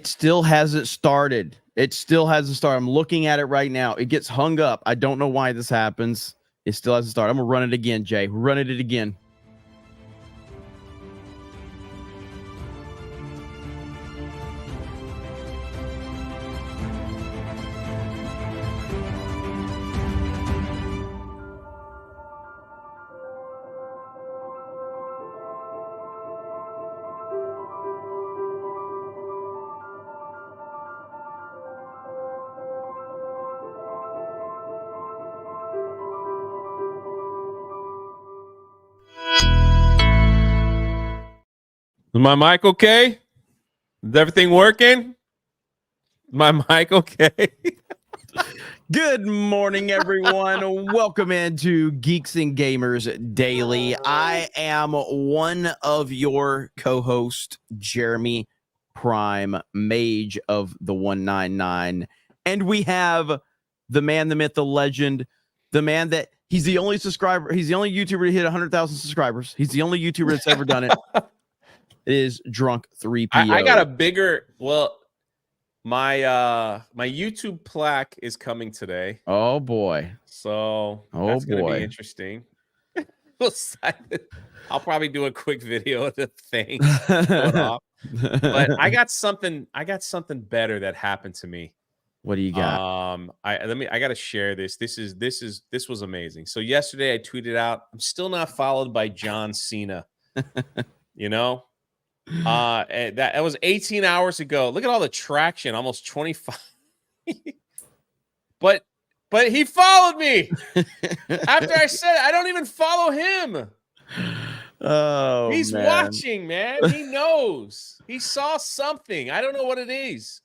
still hasn't started. It still hasn't started. I'm looking at it right now. It gets hung up. I don't know why this happens. It still hasn't started. I'm going to run it again, Jay. Run it again. Is my mic okay? Is everything working? Is my mic okay? Good morning, everyone. Welcome into Geeks and Gamers Daily. I am one of your co-hosts, Jeremy Prime, Mage of the 199. And we have the man, the myth, the legend, the man that he's the only subscriber. He's the only YouTuber to hit 100,000 subscribers. He's the only YouTuber that's ever done it. It is Drunk 3PO. I got a bigger, well, my YouTube plaque is coming today. Oh boy. So that's gonna be interesting. I'll probably do a quick video of the thing going off. But I got something better that happened to me. What do you got? I gotta share this. This was amazing. So yesterday I tweeted out, I'm still not followed by Cena. You know? That was 18 hours ago. Look at all the traction, almost 25. but he followed me after I said it. I don't even follow him. Oh, he's watching, man. He knows. He saw something. I don't know what it is.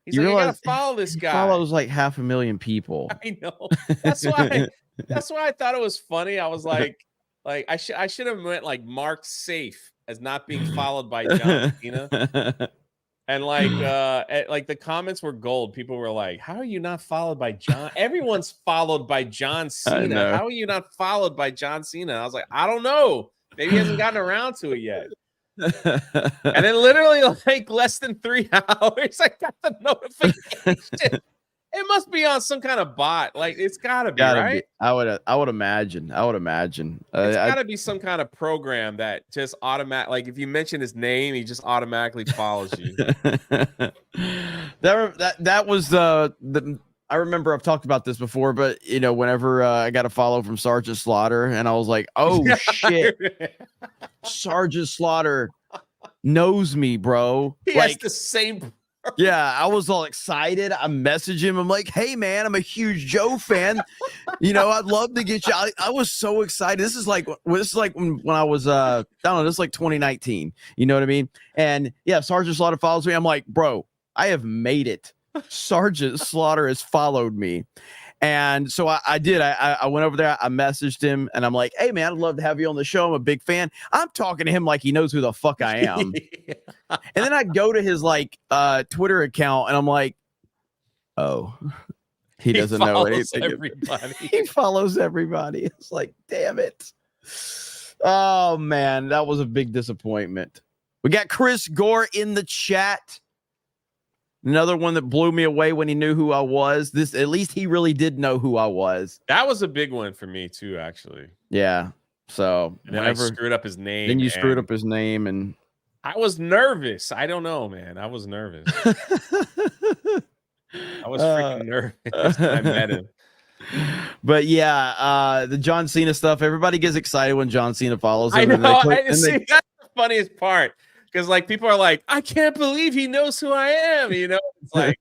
He's like, I gotta follow this guy. Follows like 500,000 people. I know. That's why I thought it was funny. I was like I should have went like marked safe as not being followed by John Cena. And like the comments were gold. People were like, how are you not followed by John? Everyone's followed by John Cena. How are you not followed by John Cena? I was like, I don't know. Maybe he hasn't gotten around to it yet. And then literally like less than 3 hours, I got the notification. It must be on some kind of bot. Like it's gotta be, right? I would imagine. It's gotta be some kind of program that just automatic. Like if you mention his name, he just automatically follows you. that was the. I remember I've talked about this before, but you know, whenever I got a follow from Sergeant Slaughter, and I was like, "Oh shit, Sergeant Slaughter knows me, bro." He has the same. Yeah, I was all excited. I messaged him. I'm like, hey, man, I'm a huge Joe fan. You know, I'd love to get you. I was so excited. This is like when I was, I don't know, this is like 2019. You know what I mean? And yeah, Sergeant Slaughter follows me. I'm like, bro, I have made it. Sergeant Slaughter has followed me. And so I did. I went over there. I messaged him, and I'm like, hey, man, I'd love to have you on the show. I'm a big fan. I'm talking to him like he knows who the fuck I am. Yeah. And then I go to his like Twitter account, and I'm like, oh, he doesn't know anything. He follows everybody. It's like, damn it. Oh, man, that was a big disappointment. We got Chris Gore in the chat. Another one that blew me away when he knew who I was. At least he really did know who I was. That was a big one for me too, actually. Yeah. So I screwed up his name. Then you screwed up his name, and I was nervous. I don't know, man. I was nervous. I was freaking nervous when I met him. But yeah, the John Cena stuff. Everybody gets excited when John Cena follows him. I know. That's the funniest part. Because like people are like, I can't believe he knows who I am. You know, it's like,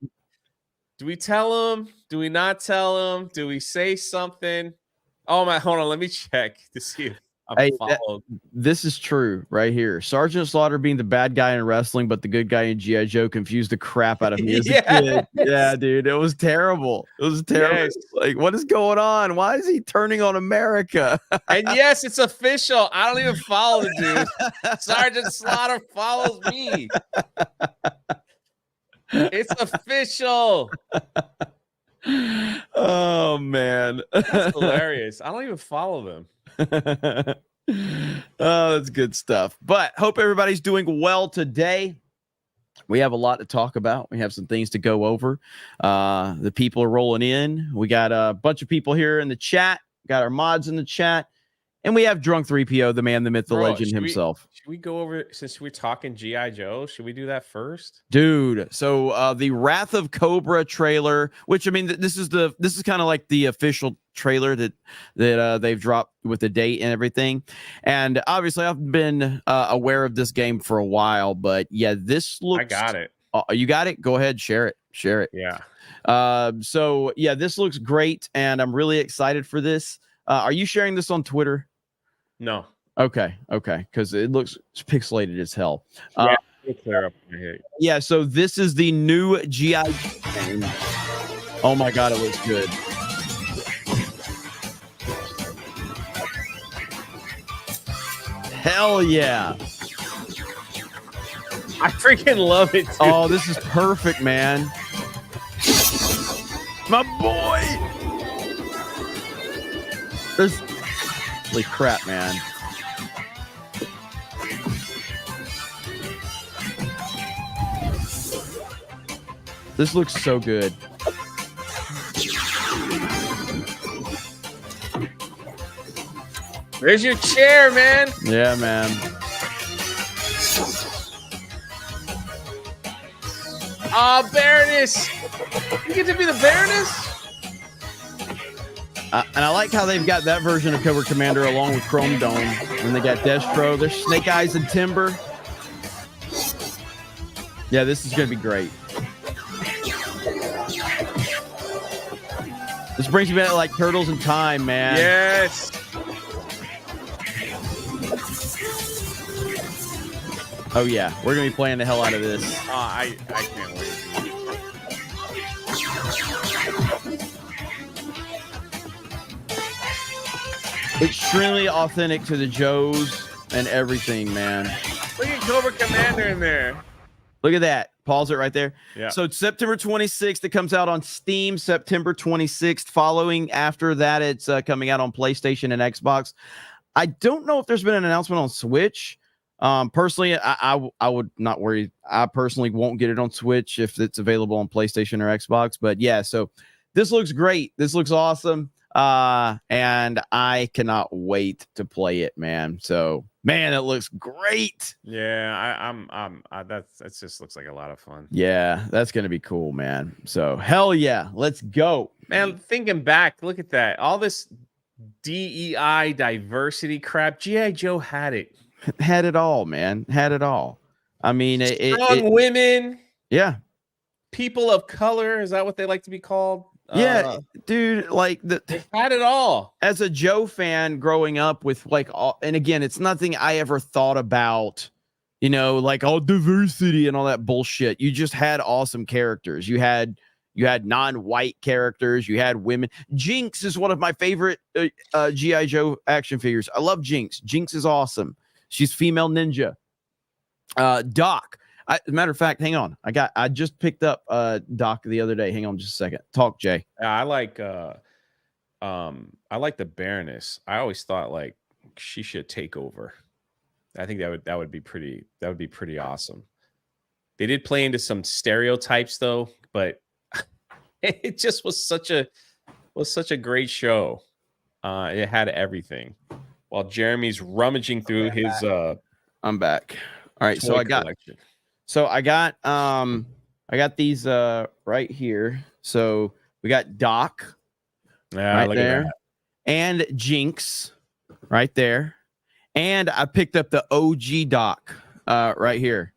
do we tell him? Do we not tell him? Do we say something? Oh my, hold on, let me check to see if I'm followed. This is true right here. Sergeant Slaughter being the bad guy in wrestling, but the good guy in G.I. Joe confused the crap out of me as a kid. Yeah, dude, it was terrible. It was terrible. Yes. Like, what is going on? Why is he turning on America? And yes, it's official. I don't even follow the dude. Sergeant Slaughter follows me. It's official. Oh man, that's hilarious. I don't even follow them. Oh, that's good stuff. But hope everybody's doing well today. we have a lot to talk about. We have some things to go over. The people are rolling in. We got a bunch of people here in the chat. Got our mods in the chat. And we have Drunk 3PO, the man, the myth, the legend himself. Should we go over, since we're talking G.I. Joe, should we do that first? Dude, so the Wrath of Cobra trailer, which I mean, this is kind of like the official trailer that they've dropped with the date and everything. And obviously I've been aware of this game for a while, but yeah, this looks... I got it. You got it? Go ahead, share it. Yeah. So yeah, this looks great, and I'm really excited for this. Are you sharing this on Twitter? No. Okay, because it looks pixelated as hell. Yeah, clear up my head. Yeah, so this is the new G.I. game. Oh my god, it looks good. Hell yeah. I freaking love it, too. Oh, this is perfect, man. My boy. There's... Holy crap, man. This looks so good. There's your chair, man. Yeah, man. Baroness. You get to be the Baroness? And I like how they've got that version of Cobra Commander along with Chrome Dome. And they got Destro. There's Snake Eyes and Timber. Yeah, this is going to be great. This brings me back to like Turtles in Time, man. Yes. Oh, yeah. We're going to be playing the hell out of this. I can't wait. Extremely authentic to the Joes and everything, man. Look at Cobra Commander in there. Look at that. Pause it right there. Yeah. So it's September 26th. It comes out on Steam September 26th. Following after that, it's coming out on PlayStation and Xbox. I don't know if there's been an announcement on Switch. Personally, I would not worry. I personally won't get it on Switch if it's available on PlayStation or Xbox. But yeah, so this looks great. This looks awesome. And I cannot wait to play it, man. So, man, it looks great. Yeah, that just looks like a lot of fun. Yeah, that's gonna be cool, man. So, hell yeah, let's go, man. Thinking back, look at that. All this DEI diversity crap. G.I. Joe had it. Had it all, man. Had it all. I mean, strong women. Yeah. People of color. Is that what they like to be called? Yeah, dude, like they had it all. As a Joe fan growing up with like all, and again, it's nothing I ever thought about, you know, like all diversity and all that bullshit. You just had awesome characters. You had non-white characters, you had women. Jinx is one of my favorite G.I. Joe action figures. I love Jinx. Jinx is awesome. She's female ninja. Doc. As a matter of fact, hang on. I just picked up Doc the other day. Hang on just a second. Talk, Jay. I like the Baroness. I always thought like she should take over. I think that would be pretty awesome. They did play into some stereotypes though, but it just was such a great show. It had everything. While Jeremy's rummaging through his I'm back. All right, so I got collection. So I got these right here. So we got Doc right there, and Jinx right there, and I picked up the OG Doc right here.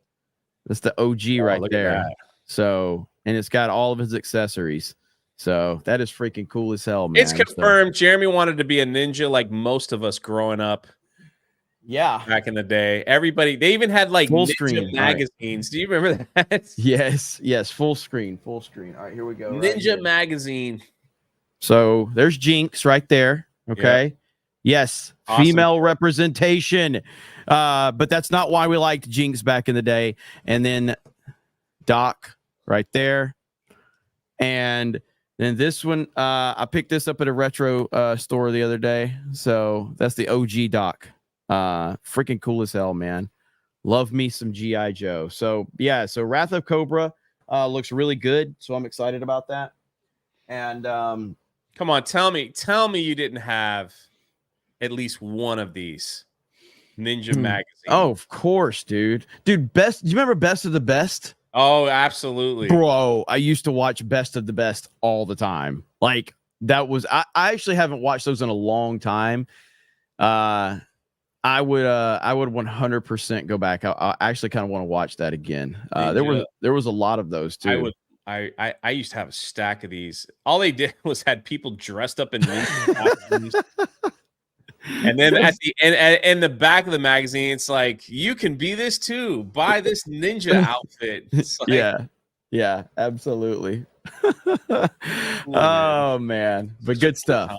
That's the OG right there. So, and it's got all of his accessories. So that is freaking cool as hell, man. It's confirmed. So, Jeremy wanted to be a ninja like most of us growing up. Yeah, back in the day, everybody, they even had like full ninja screen magazines. Right. Do you remember that? Yes, full screen. All right, here we go. Ninja magazine. So there's Jinx right there. Okay. Yep. Yes, awesome. Female representation. But that's not why we liked Jinx back in the day. And then Doc right there. And then this one, I picked this up at a retro store the other day. So that's the OG Doc. Freaking cool as hell, man. Love me some G.I. Joe. So yeah, so Wrath of Cobra looks really good. So I'm excited about that. And come on, tell me you didn't have at least one of these Ninja magazine. Oh, of course, dude. Dude, do you remember Best of the Best? Oh, absolutely. Bro, I used to watch Best of the Best all the time. Like that was I actually haven't watched those in a long time. I would 100% go back. I actually kind of want to watch that again. There was a lot of those too. I used to have a stack of these. All they did was had people dressed up in ninja and then at the end, in the back of the magazine, it's like, you can be this too. Buy this ninja outfit. Like, yeah, absolutely. Oh man, but good stuff.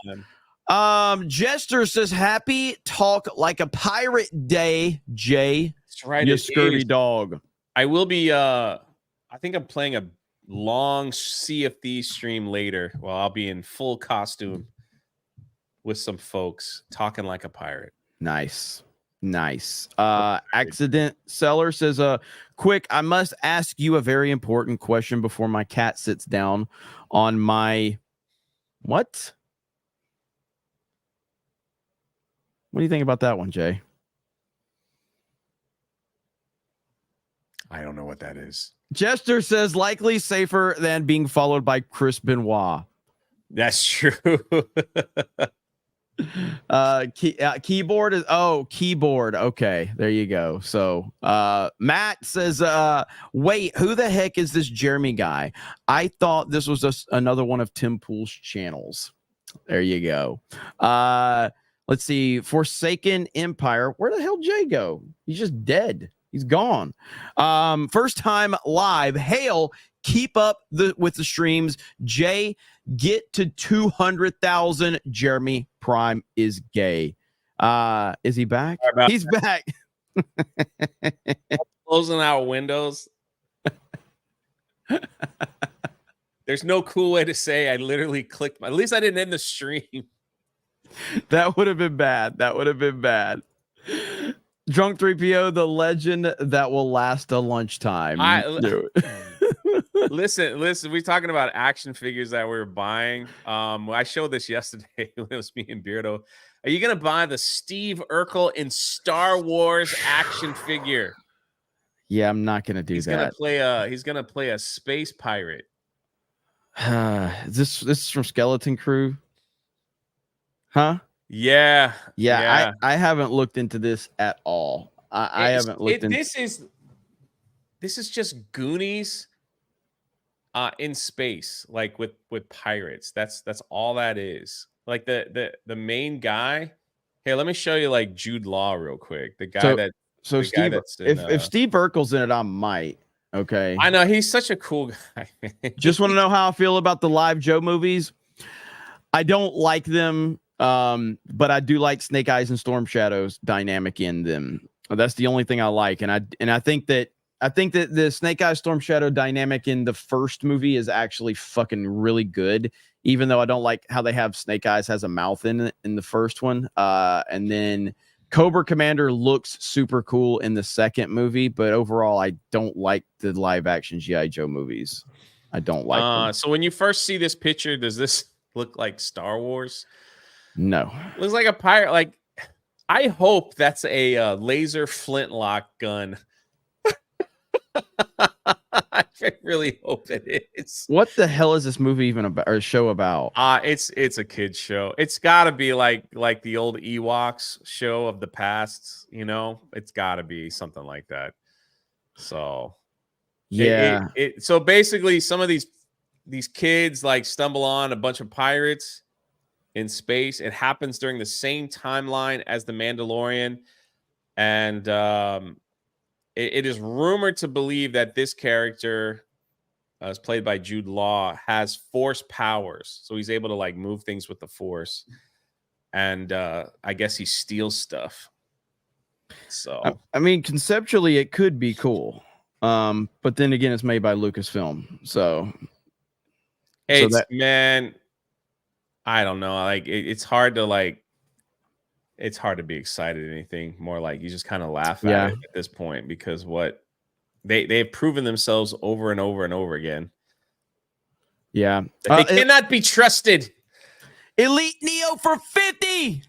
Jester says, "Happy Talk Like a Pirate Day, Jay." That's right, you scurvy dog. I will be. I think I'm playing a long Sea of Thieves stream later. Well, I'll be in full costume with some folks talking like a pirate. Nice. Accident Seller says, quick, I must ask you a very important question before my cat sits down on my what do you think about that one, Jay? I don't know what that is. Jester says, likely safer than being followed by Chris Benoit. That's true. Keyboard is keyboard. Okay, there you go. So Matt says, wait, who the heck is this Jeremy guy? I thought this was just another one of Tim Pool's channels. There you go. Let's see. Forsaken Empire. Where the hell Jay go? He's just dead. He's gone. First time live. Hail. Keep up with the streams. Jay, get to 200,000. Jeremy Prime is gay. Is he back? He's back. Closing out windows. There's no cool way to say I literally clicked. At least I didn't end the stream. That would have been bad. Drunk 3PO, the legend that will last a lunchtime. Listen, we're talking about action figures that we're buying. I showed this yesterday when it was me and Beardo. Are you gonna buy the Steve Urkel in Star Wars action figure? Yeah, I'm not gonna do that. He's gonna play a space pirate. This is from Skeleton Crew, huh? Yeah. I haven't looked into this at all. I haven't looked into this is just Goonies in space, like with pirates. That's all that is. Like the main guy. Hey, let me show you like Jude Law real quick. The guy if Steve Urkel's in it, I might. Okay. I know, he's such a cool guy. Just want to know how I feel about the live Joe movies. I don't like them. But I do like Snake Eyes and Storm Shadow's dynamic in them. That's the only thing I like. And I think that the Snake Eyes Storm Shadow dynamic in the first movie is actually fucking really good, even though I don't like how they have Snake Eyes has a mouth in the first one. And then Cobra Commander looks super cool in the second movie, but overall I don't like the live action G.I. Joe movies. I don't like them. So when you first see this picture, does this look like Star Wars? No. Looks like a pirate. Like, I hope that's a laser flintlock gun. I really hope it is. What the hell is this movie even about, or show about? It's a kid's show. It's got to be like the old Ewoks show of the past. You know, it's got to be something like that. So yeah. So basically, some of these kids like stumble on a bunch of pirates in space. It happens during the same timeline as The Mandalorian. And it is rumored to believe that this character, as played by Jude Law, has force powers. So he's able to like move things with the force. And I guess he steals stuff. So I mean, conceptually it could be cool. But then again, it's made by Lucasfilm. So man, I don't know. Like it's hard to like it's hard to be excited at anything. More like you just kind of laugh Yeah. at it at this point because what they've proven themselves over and over and over again. Yeah. They cannot be trusted. Elite Neo for 50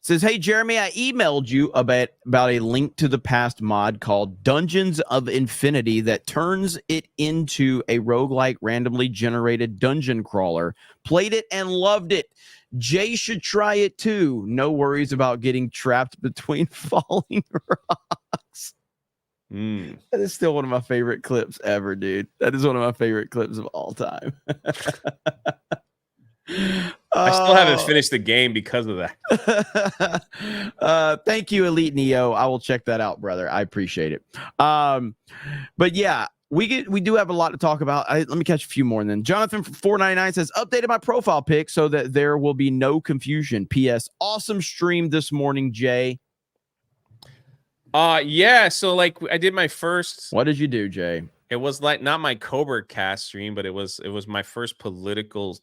says, hey, Jeremy, I emailed you about a Link to the Past mod called Dungeons of Infinity that turns it into a roguelike randomly generated dungeon crawler. Played it and loved it. Jay should try it too. No worries about getting trapped between falling rocks. That is still one of my favorite clips ever, dude. That is one of my favorite clips of all time. I still haven't finished the game because of that. Thank you, Elite Neo. I will check that out, brother. I appreciate it. But yeah, we do have a lot to talk about. Let me catch a few more. And then Jonathan from 499 says, updated my profile pic so that there will be no confusion. P.S. Awesome stream this morning, Jay. Yeah. So like I did my first. What did you do, Jay? It was like not my Cobra Cast stream, but it was my first political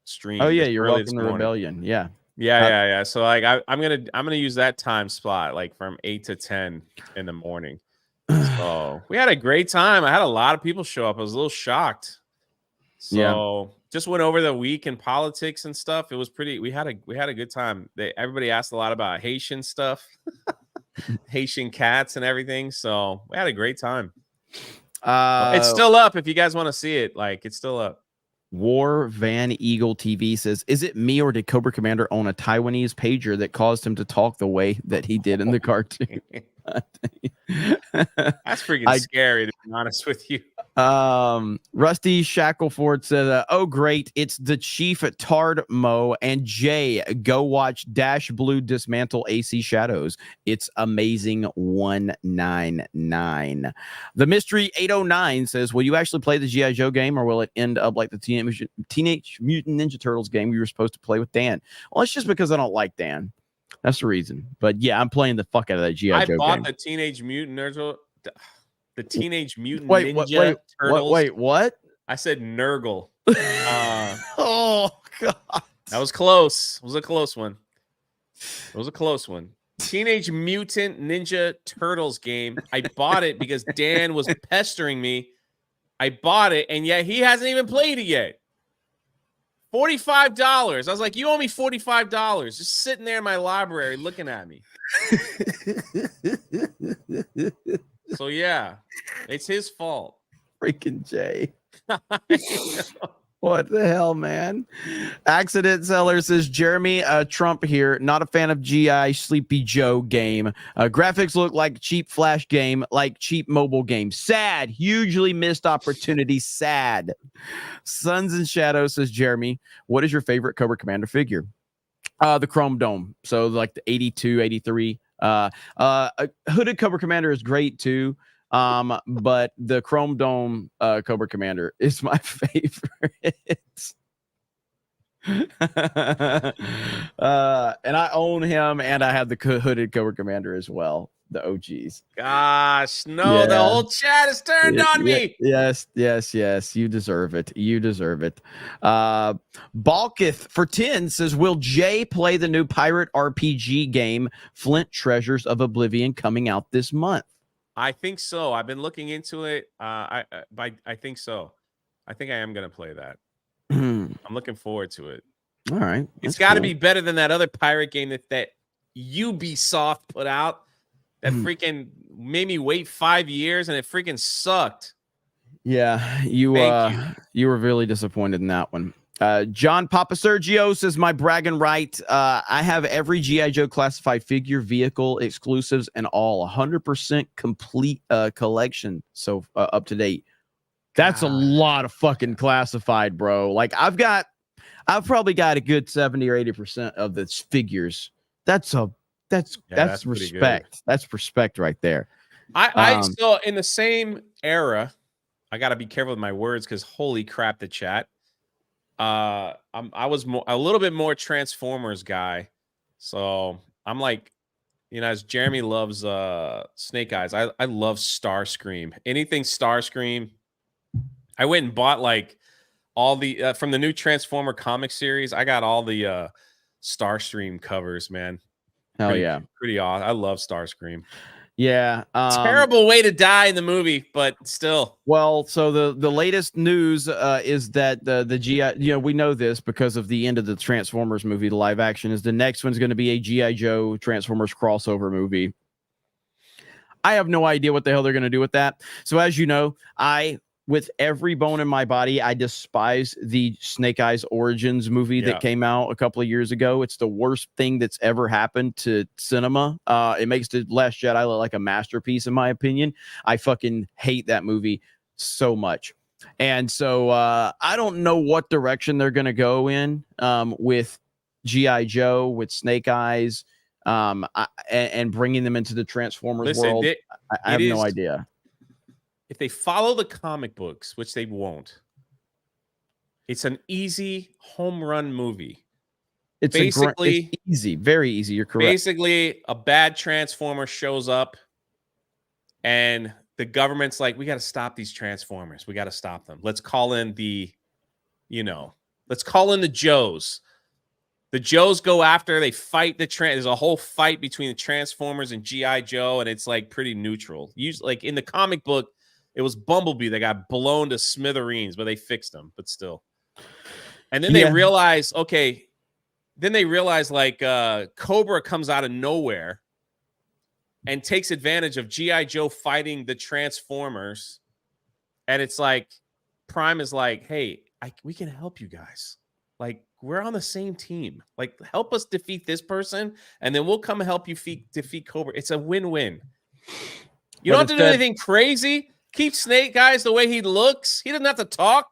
stream. Oh yeah, you're welcome to Rebellion. Yeah. Yeah. So like I'm gonna use that time slot like from 8 to 10 in the morning. So we had a great time. I had a lot of people show up. I was a little shocked. So just went over the week in politics and stuff. It was pretty. We had a good time. Everybody asked a lot about Haitian stuff, Haitian cats and everything. So we had a great time. It's still up if you guys want to see it. Like it's still up. War Van Eagle TV says, is it me or did Cobra Commander own a Taiwanese pager that caused him to talk the way that he did in the cartoon? That's freaking scary, to be honest with you. Rusty Shackleford said, oh great, it's the Chief at Tardmo and Jay, go watch Dash Blue dismantle AC Shadows. It's amazing. 199. The Mystery 809 says, will you actually play the G.I. Joe game or will it end up like the Teenage Mutant Ninja Turtles game we were supposed to play with Dan? Well, it's just because I don't like Dan. That's the reason. But yeah, I'm playing the fuck out of that G.I. Joe game. I bought the Teenage Mutant Ninja. The Teenage Mutant Ninja Turtles. Wait, what? I said Nurgle. Oh God, that was close. It was a close one. Teenage Mutant Ninja Turtles game. I bought it because Dan was pestering me. I bought it, and yet he hasn't even played it yet. $45. I was like, you owe me $45. Just sitting there in my library looking at me. So yeah, it's his fault. Freaking Jay. What the hell, man? Accident Seller says, Jeremy Trump here. Not a fan of GI Sleepy Joe game. Graphics look like cheap flash game, like cheap mobile game. Sad. Hugely missed opportunity. Sad. Suns and Shadows says, Jeremy, what is your favorite Cobra Commander figure? The Chrome Dome. So like the 82, 83. Hooded Cobra Commander is great too. But the Chrome Dome Cobra Commander is my favorite. And I own him, and I have the hooded Cobra Commander as well. The OGs. Gosh, no, the whole chat is turned on me. Yes. You deserve it. Balkith for 10 says, will Jay play the new pirate RPG game, Flint Treasures of Oblivion, coming out this month? I think so. I've been looking into it. I think so. I think I am going to play that. I'm looking forward to it. All right. It's got to be better than that other pirate game that Ubisoft put out that freaking made me wait 5 years and it freaking sucked. Yeah, you were really disappointed in that one. John Papa Sergio says, my bragging right. I have every G.I. Joe classified figure, vehicle, exclusives, and all 100% complete collection. So up to date. That's a lot of fucking classified, bro. Like I've probably got a good 70 or 80% of the figures. That's respect. That's respect right there. I still in the same era. I got to be careful with my words because holy crap, the chat. I was a little bit more Transformers guy, so I'm like, as Jeremy loves Snake Eyes, I love Starscream. Anything Starscream. I went and bought like all the from the new Transformer comic series. I got all the Starscream covers, man. Hell yeah. Pretty awesome. I love Starscream. Yeah. Terrible way to die in the movie, but still. Well, so the latest news is that the GI, we know this because of the end of the Transformers movie, the live action, is the next one's going to be a GI Joe Transformers crossover movie. I have no idea what the hell they're going to do with that. So as you know, with every bone in my body, I despise the Snake Eyes Origins movie that came out a couple of years ago. It's the worst thing that's ever happened to cinema. It makes The Last Jedi look like a masterpiece, in my opinion. I fucking hate that movie so much. And so I don't know what direction they're going to go in with G.I. Joe, with Snake Eyes, and bringing them into the Transformers world. I have no idea. If they follow the comic books, which they won't, it's an easy home run movie. It's basically easy, very easy. You're correct. Basically, a bad Transformer shows up, and the government's like, "We got to stop these Transformers. We got to stop them. Let's call in the Joes." The Joes go after. They fight there's a whole fight between the Transformers and G.I. Joe, and it's like pretty neutral. Usually, like in the comic book, it was Bumblebee that got blown to smithereens, but they fixed him, but still. And then they realize, like Cobra comes out of nowhere and takes advantage of G.I. Joe fighting the Transformers. And it's like, Prime is like, hey, we can help you guys. Like, we're on the same team. Like, help us defeat this person, and then we'll come help you defeat Cobra. It's a win-win. You don't have to do anything crazy. Keep Snake Eyes the way he looks. He doesn't have to talk.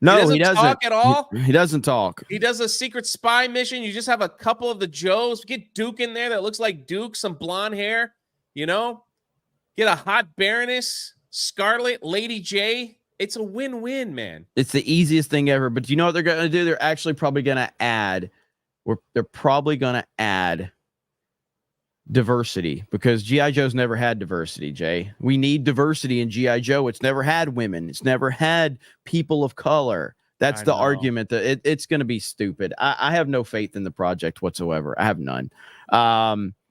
No, he doesn't talk at all. He doesn't talk. He does a secret spy mission. You just have a couple of the Joes. Get Duke in there that looks like Duke, some blonde hair. Get a hot Baroness, Scarlet, Lady J. It's a win-win, man. It's the easiest thing ever. But you know what they're going to do? They're actually probably going to add. They're probably going to add diversity, because G.I. Joe's never had diversity, Jay. We need diversity in G.I. Joe. It's never had women. It's never had people of color. That's the argument. That it's going to be stupid. I have no faith in the project whatsoever. I have none.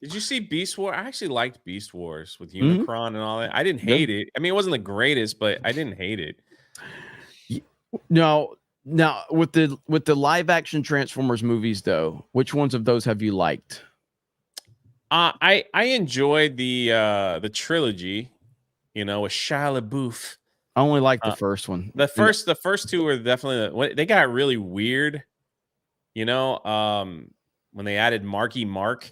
Did you see Beast Wars? I actually liked Beast Wars with Unicron and all that. I didn't hate it. I mean, it wasn't the greatest, but I didn't hate it. No. Now, with the live action Transformers movies, though, which ones of those have you liked? I enjoyed the trilogy, with Shia LaBeouf. I only like the first one. The first two were definitely they got really weird, when they added Marky Mark,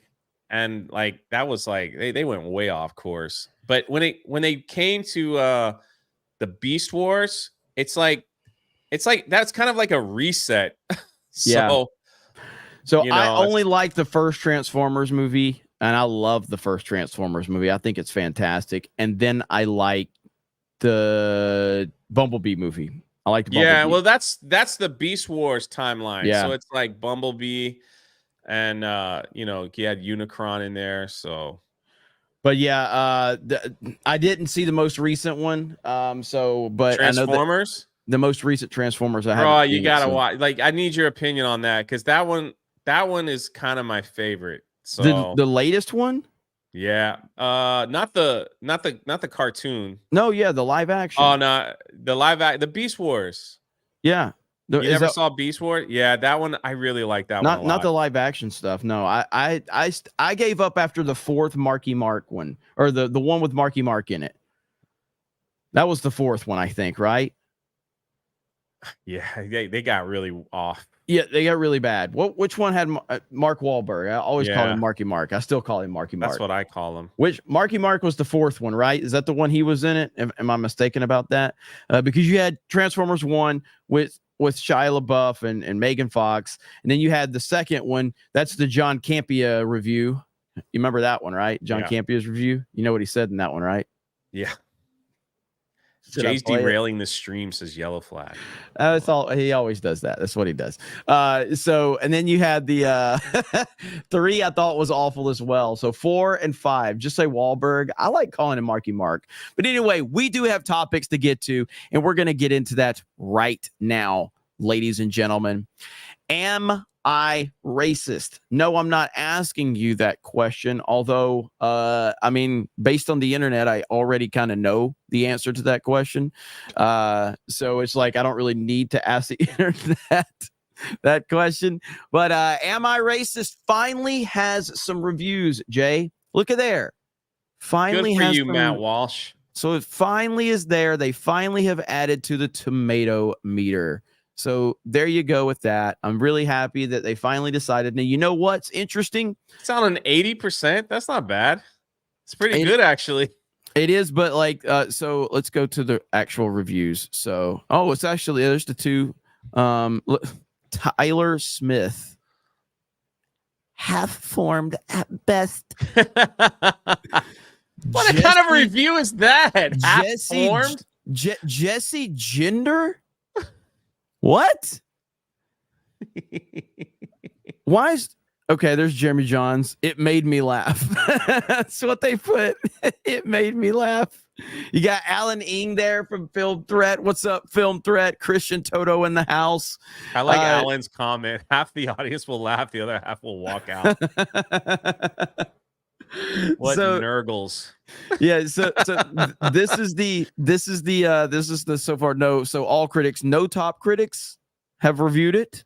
and like that was like they went way off course. But when they came to the Beast Wars, it's like that's kind of like a reset. So I only like the first Transformers movie. And I love the first Transformers movie. I think it's fantastic. And then I like the Bumblebee movie. I like the Bumblebee. Yeah, well, that's the Beast Wars timeline. Yeah. So it's like Bumblebee, and you had Unicron in there. So, but yeah, I didn't see the most recent one. But Transformers, I know the most recent Transformers. You gotta watch. Like, I need your opinion on that, because that one is kind of my favorite. So the latest one? Yeah. Not the cartoon. No, yeah, the live action. Oh no, the Beast Wars. Yeah. You never saw Beast Wars? Yeah, that one I really like that one a lot. Not the live action stuff. No, I gave up after the fourth Marky Mark one, or the one with Marky Mark in it. That was the fourth one, I think, right? Yeah, they got really off. Yeah, they got really bad. Which one had Mark Wahlberg? I always call him Marky Mark. I still call him Marky Mark. That's what I call him. Which Marky Mark was the fourth one, right? Is that the one he was in it? Am I mistaken about that? Because you had Transformers 1 with Shia LaBeouf and Megan Fox, and then you had the second one. That's the John Campea review. You remember that one, right? John Campea's review. You know what he said in that one, right? Yeah. Jay's derailing the stream, says yellow flag. It's all, he always does that. That's what he does. And then you had the 3 I thought was awful as well. So 4 and 5, just say Wahlberg. I like calling him Marky Mark. But anyway, we do have topics to get to, and we're going to get into that right now, ladies and gentlemen. Am I racist? No, I'm not asking you that question. Although, I mean, based on the internet, I already kind of know the answer to that question. So it's like I don't really need to ask the internet that question. But Am I Racist finally has some reviews, Jay. Look at there. Finally Good for has you, some, Matt Walsh. so it finally is there. They finally have added to the tomato meter. So there you go with that. I'm really happy that they finally decided. Now, you know what's interesting? It's on an 80%. That's not bad. It's pretty good, actually. It is, but like, so let's go to the actual reviews. So, oh, it's actually, there's the two. Tyler Smith. Half-formed at best. What kind of review is that? Half-formed? Jesse Gender? What? Why is okay? There's Jeremy Jahns. It made me laugh. That's what they put. It made me laugh. You got Alan Ing there from Film Threat. What's up, Film Threat? Christian Toto in the house. I like Alan's comment. Half the audience will laugh, the other half will walk out. What nurgles. Yeah, so this is the so far no. So all critics, no top critics have reviewed it.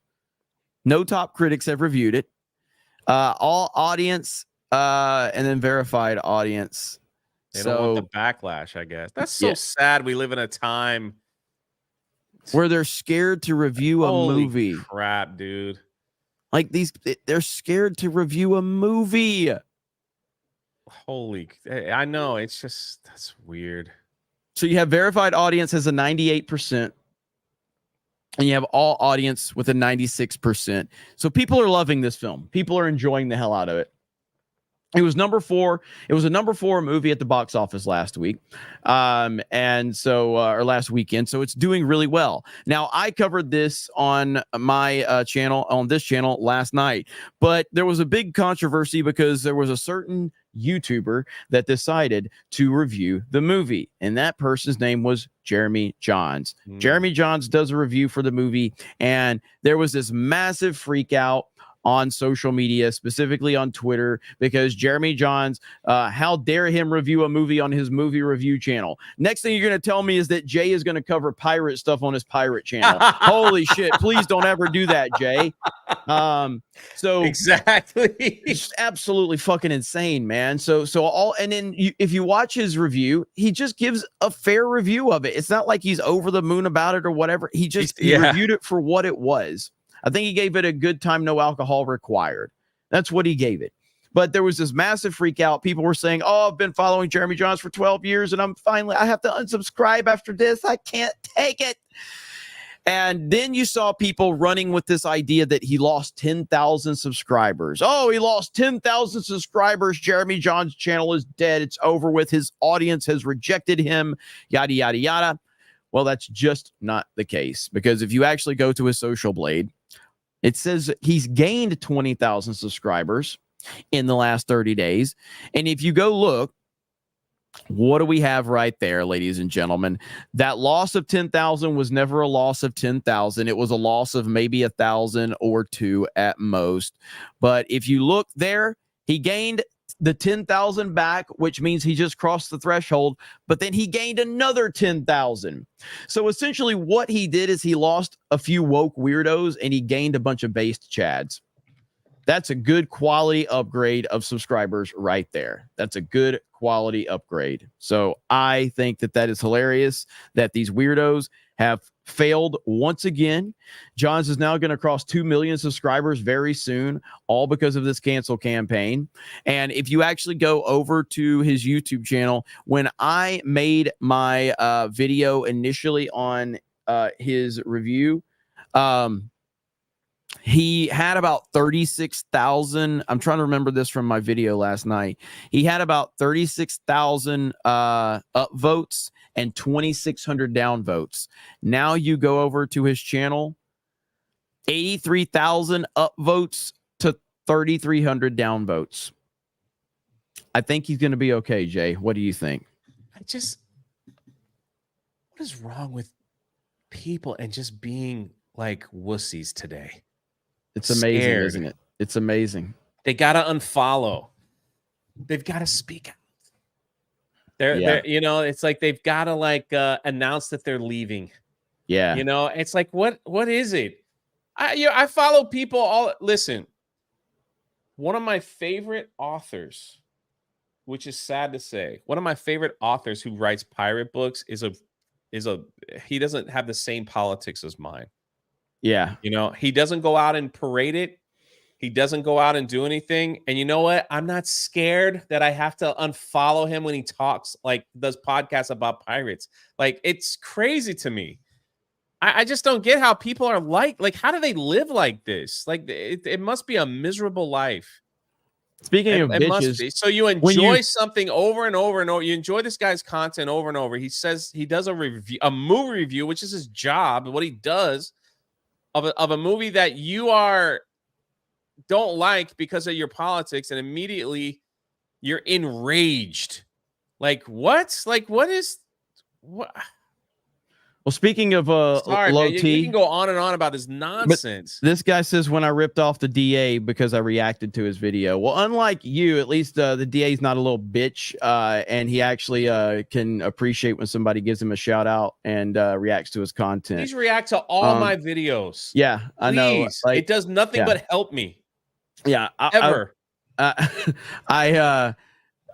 No top critics have reviewed it. All audience, and then verified audience. They don't want the backlash, I guess. That's so sad. We live in a time where they're scared to review a movie. Crap, dude. Like they're scared to review a movie. I know. It's just, that's weird. So you have verified audience has a 98%. And you have all audience with a 96%. So people are loving this film. People are enjoying the hell out of it. It was number 4. It was a number 4 movie at the box office last week. And so, or last weekend. So it's doing really well. Now, I covered this on my channel, on this channel last night, but there was a big controversy because there was a certain YouTuber that decided to review the movie. And that person's name was Jeremy Jahns. Jeremy Jahns does a review for the movie. And there was this massive freak out on social media, specifically on Twitter, because Jeremy Jahns, how dare him review a movie on his movie review channel. Next thing you're going to tell me is that Jay is going to cover pirate stuff on his pirate channel. Holy shit. Please don't ever do that, Jay. So exactly. It's absolutely fucking insane, man. So all, and then if you watch his review, he just gives a fair review of it. It's not like he's over the moon about it or whatever. He just reviewed it for what it was. I think he gave it a good time, no alcohol required. That's what he gave it. But there was this massive freak out. People were saying, oh, I've been following Jeremy Jahns for 12 years and I have to unsubscribe after this. I can't take it. And then you saw people running with this idea that he lost 10,000 subscribers. Oh, he lost 10,000 subscribers. Jeremy Jahns' channel is dead. It's over with. His audience has rejected him, yada, yada, yada. Well, that's just not the case, because if you actually go to his social blade, it says he's gained 20,000 subscribers in the last 30 days. And if you go look, what do we have right there, ladies and gentlemen? That loss of 10,000 was never a loss of 10,000. It was a loss of maybe 1,000 or 2 at most. But if you look there, he gained the 10,000 back, which means he just crossed the threshold, but then he gained another 10,000. So essentially what he did is he lost a few woke weirdos and he gained a bunch of based chads. That's a good quality upgrade of subscribers right there. That's a good quality upgrade. So I think that is hilarious that these weirdos have failed once again. Jahns is now going to cross 2 million subscribers very soon, all because of this cancel campaign. And if you actually go over to his YouTube channel, when I made my video initially on his review, he had about 36,000. I'm trying to remember this from my video last night. He had about 36,000 upvotes and 2,600 downvotes. Now you go over to his channel, 83,000 upvotes to 3,300 downvotes. I think he's going to be okay, Jay. What do you think? What is wrong with people and just being like wussies today? It's amazing, isn't it? It's amazing. They gotta unfollow. They've got to speak out. They're you know, it's like they've got to like announce that they're leaving. Yeah. You know, it's like what is it? I follow people all. Listen, one of my favorite authors, which is sad to say, one of my favorite authors who writes pirate books is a he doesn't have the same politics as mine. Yeah. You know, he doesn't go out and parade it. He doesn't go out and do anything. And you know what? I'm not scared that I have to unfollow him when he talks, like does podcasts about pirates. Like, it's crazy to me. I just don't get how people are like, how do they live like this? Like, it must be a miserable life. Speaking of bitches, must be. So you enjoy something over and over and over. You enjoy this guy's content over and over. He says he does a review, a movie review, which is his job, what he does of a movie that you don't like because of your politics, and immediately you're enraged. Like what? Like what? Well, speaking of sorry, low man, T, you can go on and on about this nonsense. This guy says when I ripped off the DA because I reacted to his video. Well, unlike you, at least the DA is not a little bitch, and he actually can appreciate when somebody gives him a shout out and reacts to his content. Please react to all my videos. Yeah, I know. Like, it does nothing but help me. Yeah, ever.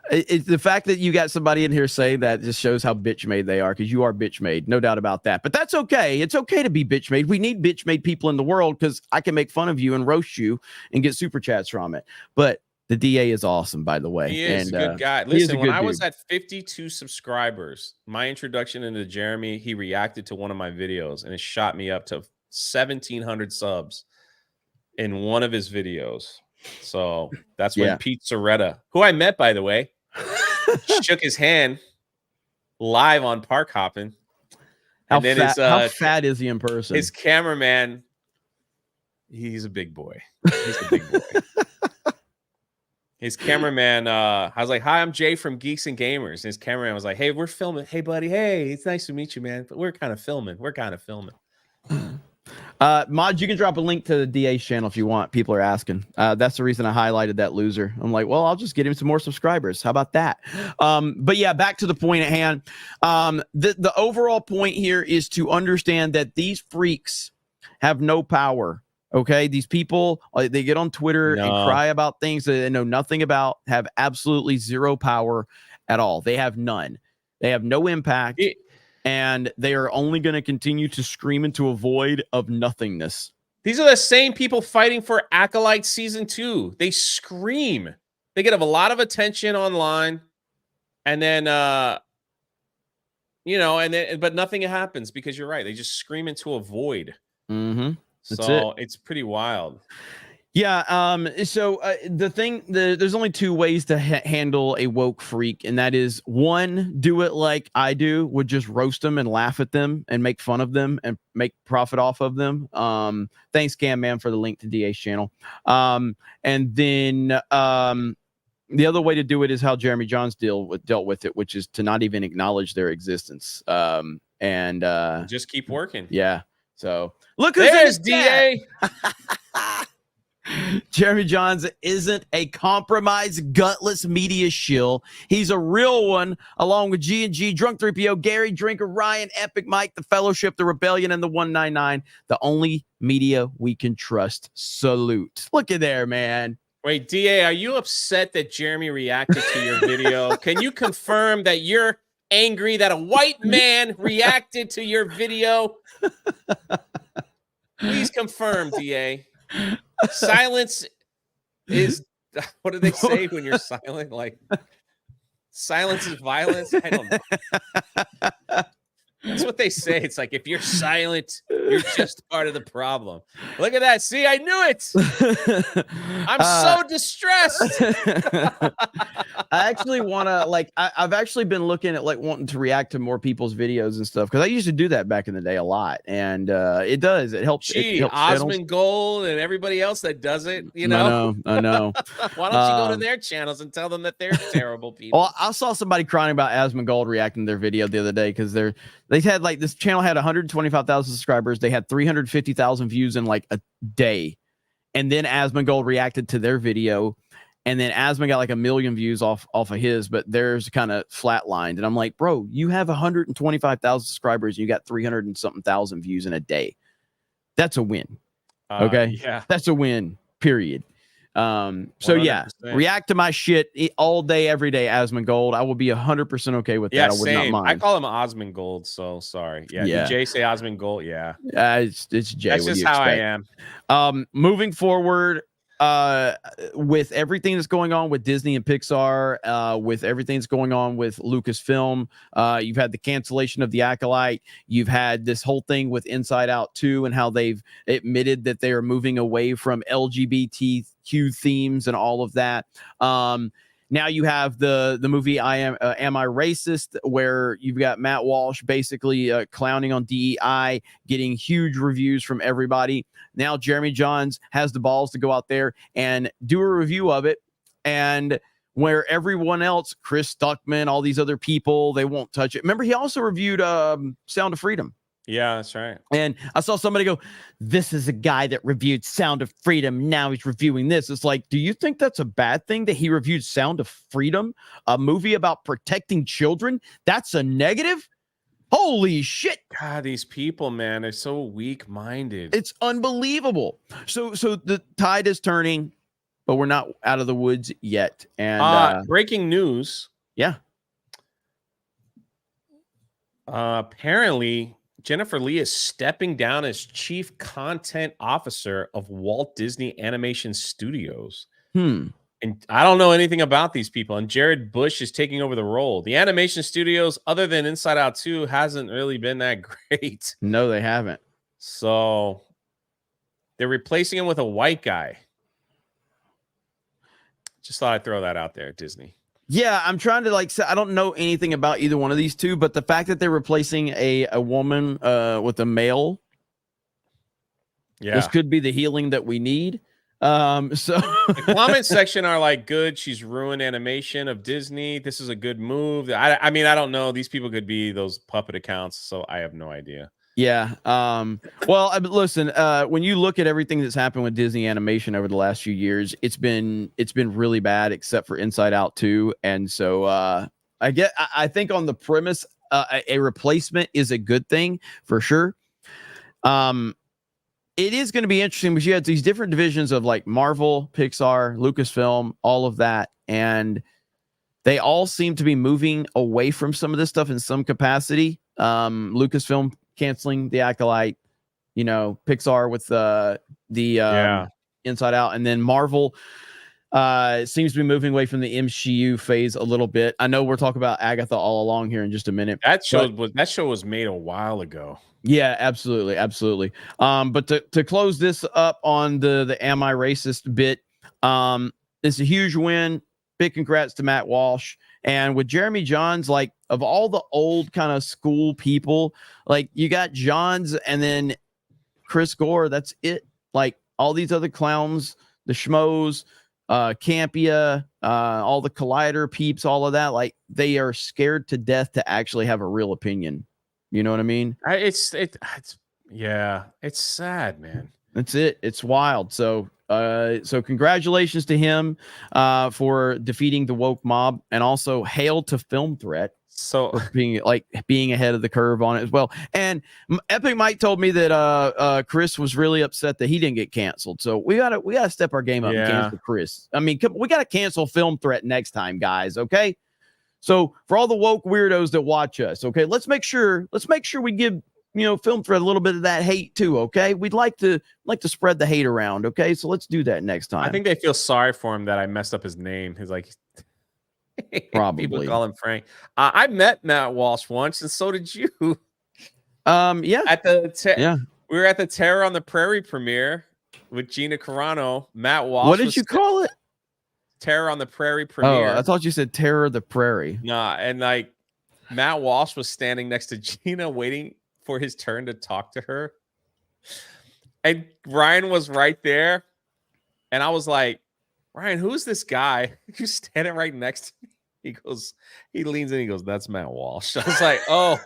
It's the fact that you got somebody in here saying that just shows how bitch made they are, because you are bitch made, no doubt about that. But that's okay. It's okay to be bitch made. We need bitch made people in the world, because I can make fun of you and roast you and get super chats from it. But the DA is awesome, by the way. He is a good guy. Listen, when I was at 52 subscribers, my introduction into Jeremy, he reacted to one of my videos, and it shot me up to 1,700 subs in one of his videos. So that's when Pete Soretta, who I met, by the way, shook his hand live on Park Hopping. How fat is he in person? His cameraman, he's a big boy. He's a big boy. His cameraman, I was like, "Hi, I'm Jay from Geeks and Gamers." And his cameraman was like, "Hey, we're filming. Hey, buddy. Hey, it's nice to meet you, man. But we're kind of filming. Mod, you can drop a link to the DA's channel if you want. People are asking. That's the reason I highlighted that loser. I'm like, well, I'll just get him some more subscribers. How about that? But yeah, back to the point at hand. The overall point here is to understand that these freaks have no power. Okay, these people, they get on Twitter and cry about things that they know nothing about, have absolutely zero power at all. They have none. They have no impact. And they are only going to continue to scream into a void of nothingness. These are the same people fighting for Acolyte Season 2. They scream. They get a lot of attention online. And then, but nothing happens, because you're right. They just scream into a void. Mm-hmm. It's pretty wild. Yeah. So there's only two ways to handle a woke freak, and that is, one, do it like I do, would just roast them and laugh at them and make fun of them and make profit off of them. Thanks, Scam Man, for the link to DA's channel. And then the other way to do it is how Jeremy Jahns dealt with it, which is to not even acknowledge their existence. And just keep working. Yeah. So look, there's DA. Jeremy Jahns isn't a compromised, gutless media shill. He's a real one, along with G&G, Drunk 3PO, Gary, Drinker, Ryan, Epic Mike, The Fellowship, The Rebellion, and The 199. The only media we can trust. Salute. Look at there, man. Wait, DA, are you upset that Jeremy reacted to your video? Can you confirm that you're angry that a white man reacted to your video? Please confirm, DA. Silence is, what do they say when you're silent? Like, silence is violence. I don't know. That's what they say. It's like, if you're silent, you're just part of the problem. Look at that. See, I knew it. I'm so distressed. I actually want to, I've actually been looking at wanting to react to more people's videos and stuff, because I used to do that back in the day a lot, and it helps. It helps Osmond Gold and everybody else that does it, I know. Why don't you go to their channels and tell them that they're terrible people? Well, I saw somebody crying about Osmond Gold reacting to their video the other day, because they had this channel had 125,000 subscribers. They had 350,000 views in a day. And then Asmongold reacted to their video, and then Asmon got like 1 million views off of his, but theirs kind of flatlined. And I'm like, bro, you have 125,000 subscribers, and you got 300 and something thousand views in a day. That's a win. Okay, yeah, that's a win. Period. So 100%. yeah, react to my shit all day, every day, Asmongold. I will be 100% okay with that. Yeah, I would same. not mind. I call him Osmongold, so sorry. Yeah, did Jay say Osmongold? Yeah, it's Jay. That's just how I am. Moving forward, with everything that's going on with Disney and Pixar, with everything that's going on with Lucasfilm, you've had the cancellation of The Acolyte. You've had this whole thing with Inside Out 2 and how they've admitted that they are moving away from LGBTQ themes and all of that. Now you have the movie Am I Racist, where you've got Matt Walsh basically clowning on DEI, getting huge reviews from everybody. Now Jeremy Jahns has the balls to go out there and do a review of it, and where everyone else, Chris Stuckman, all these other people, they won't touch it. Remember, he also reviewed Sound of Freedom. Yeah, that's right. And I saw somebody go, this is a guy that reviewed Sound of Freedom. Now he's reviewing this. It's like, do you think that's a bad thing that he reviewed Sound of Freedom, a movie about protecting children? That's a negative? Holy shit. God, these people, man, they're so weak-minded. It's unbelievable. So the tide is turning, but we're not out of the woods yet. And breaking news. Yeah. Apparently, Jennifer Lee is stepping down as chief content officer of Walt Disney Animation Studios. And I don't know anything about these people. And Jared Bush is taking over the role. The animation studios, other than Inside Out 2, hasn't really been that great. No, they haven't. So they're replacing him with a white guy. Just thought I'd throw that out there, Disney. Yeah, I'm trying to say I don't know anything about either one of these two, but the fact that they're replacing a woman with a male, this could be the healing that we need. So the comment section are like, good, she's ruined animation of Disney. This is a good move. I mean, I don't know. These people could be those puppet accounts, so I have no idea. Yeah. Well, listen, when you look at everything that's happened with Disney animation over the last few years, it's been really bad, except for Inside Out 2. And so I think on the premise, a replacement is a good thing for sure. It is going to be interesting because you have these different divisions of like Marvel, Pixar, Lucasfilm, all of that. And they all seem to be moving away from some of this stuff in some capacity. Lucasfilm canceling The Acolyte, Pixar with the Inside Out, and then Marvel seems to be moving away from the MCU phase a little bit. I know we're talking about Agatha All Along here in just a minute. That show was made a while ago. Yeah, absolutely. But to close this up on the Am I Racist bit, it's a huge win. Big congrats to Matt Walsh. And with Jeremy Jahns, like of all the old kind of school people, like you got Jahns and then Chris Gore. That's it. Like all these other clowns, the schmoes, Campia, all the Collider peeps, all of that. Like they are scared to death to actually have a real opinion. You know what I mean? It's sad, man. That's it. It's wild. So congratulations to him for defeating the woke mob, and also hail to Film Threat for being ahead of the curve on it as well. And Epic Mike told me that Chris was really upset that he didn't get canceled. So we gotta step our game up and cancel Chris. I mean, we gotta cancel Film Threat next time, guys. Okay. So for all the woke weirdos that watch us, okay, let's make sure we give Film Threat a little bit of that hate too. Okay, we'd like to spread the hate around. Okay, so let's do that next time. I think they feel sorry for him that I messed up his name. He's like, probably people call him Frank. I met Matt Walsh once, and so did you. Yeah. We were at the Terror on the Prairie premiere with Gina Carano. Matt Walsh. What did you call it? Terror on the Prairie premiere. Oh, I thought you said Terror of the Prairie. Nah, and like Matt Walsh was standing next to Gina waiting for his turn to talk to her. And Ryan was right there. And I was like, Ryan, who's this guy who's standing right next to me? He leans in, he goes, that's Matt Walsh. I was like, oh,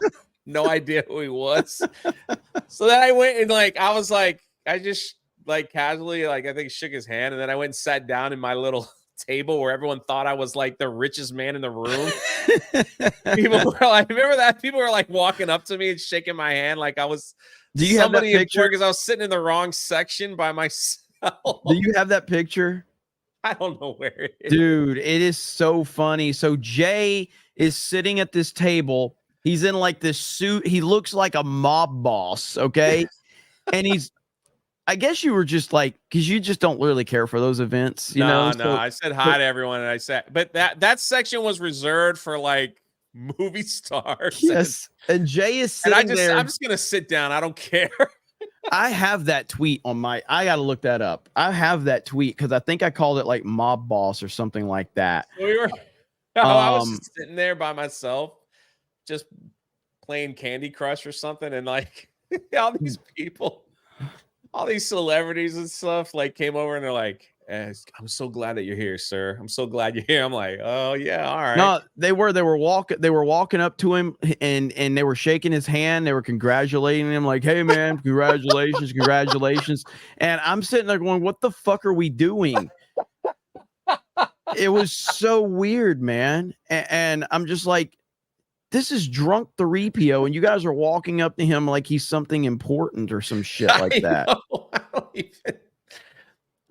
no idea who he was. So then I went and I was like, I just like casually, like I think shook his hand, and then I went and sat down in my little table where everyone thought I was like the richest man in the room. People were like, remember that? People were like walking up to me and shaking my hand like I was Do you have that somebody picture? important because I was sitting in the wrong section by myself. Do you have that picture? I don't know where it is. Dude, it is so funny. So Jay is sitting at this table. He's in like this suit. He looks like a mob boss, okay? And he's, I guess you were just like, because you just don't really care for those events, you know? No, I said hi to everyone, and I said, but that section was reserved for like movie stars. Yes. And Jay is sitting there. I'm just gonna sit down. I don't care. I have that tweet on my, I got to look that up. I have that tweet because I think I called it like mob boss or something like that. I was just sitting there by myself, just playing Candy Crush or something. And like all these people, all these celebrities and stuff like came over and they're like, I'm so glad that you're here, sir. I'm so glad you're here. I'm like, oh yeah, all right. No, they were walking up to him and they were shaking his hand. They were congratulating him, like, hey man, congratulations, congratulations. And I'm sitting there going, what the fuck are we doing? It was so weird, man. And I'm just like, this is drunk 3PO, and you guys are walking up to him like he's something important or some shit like that.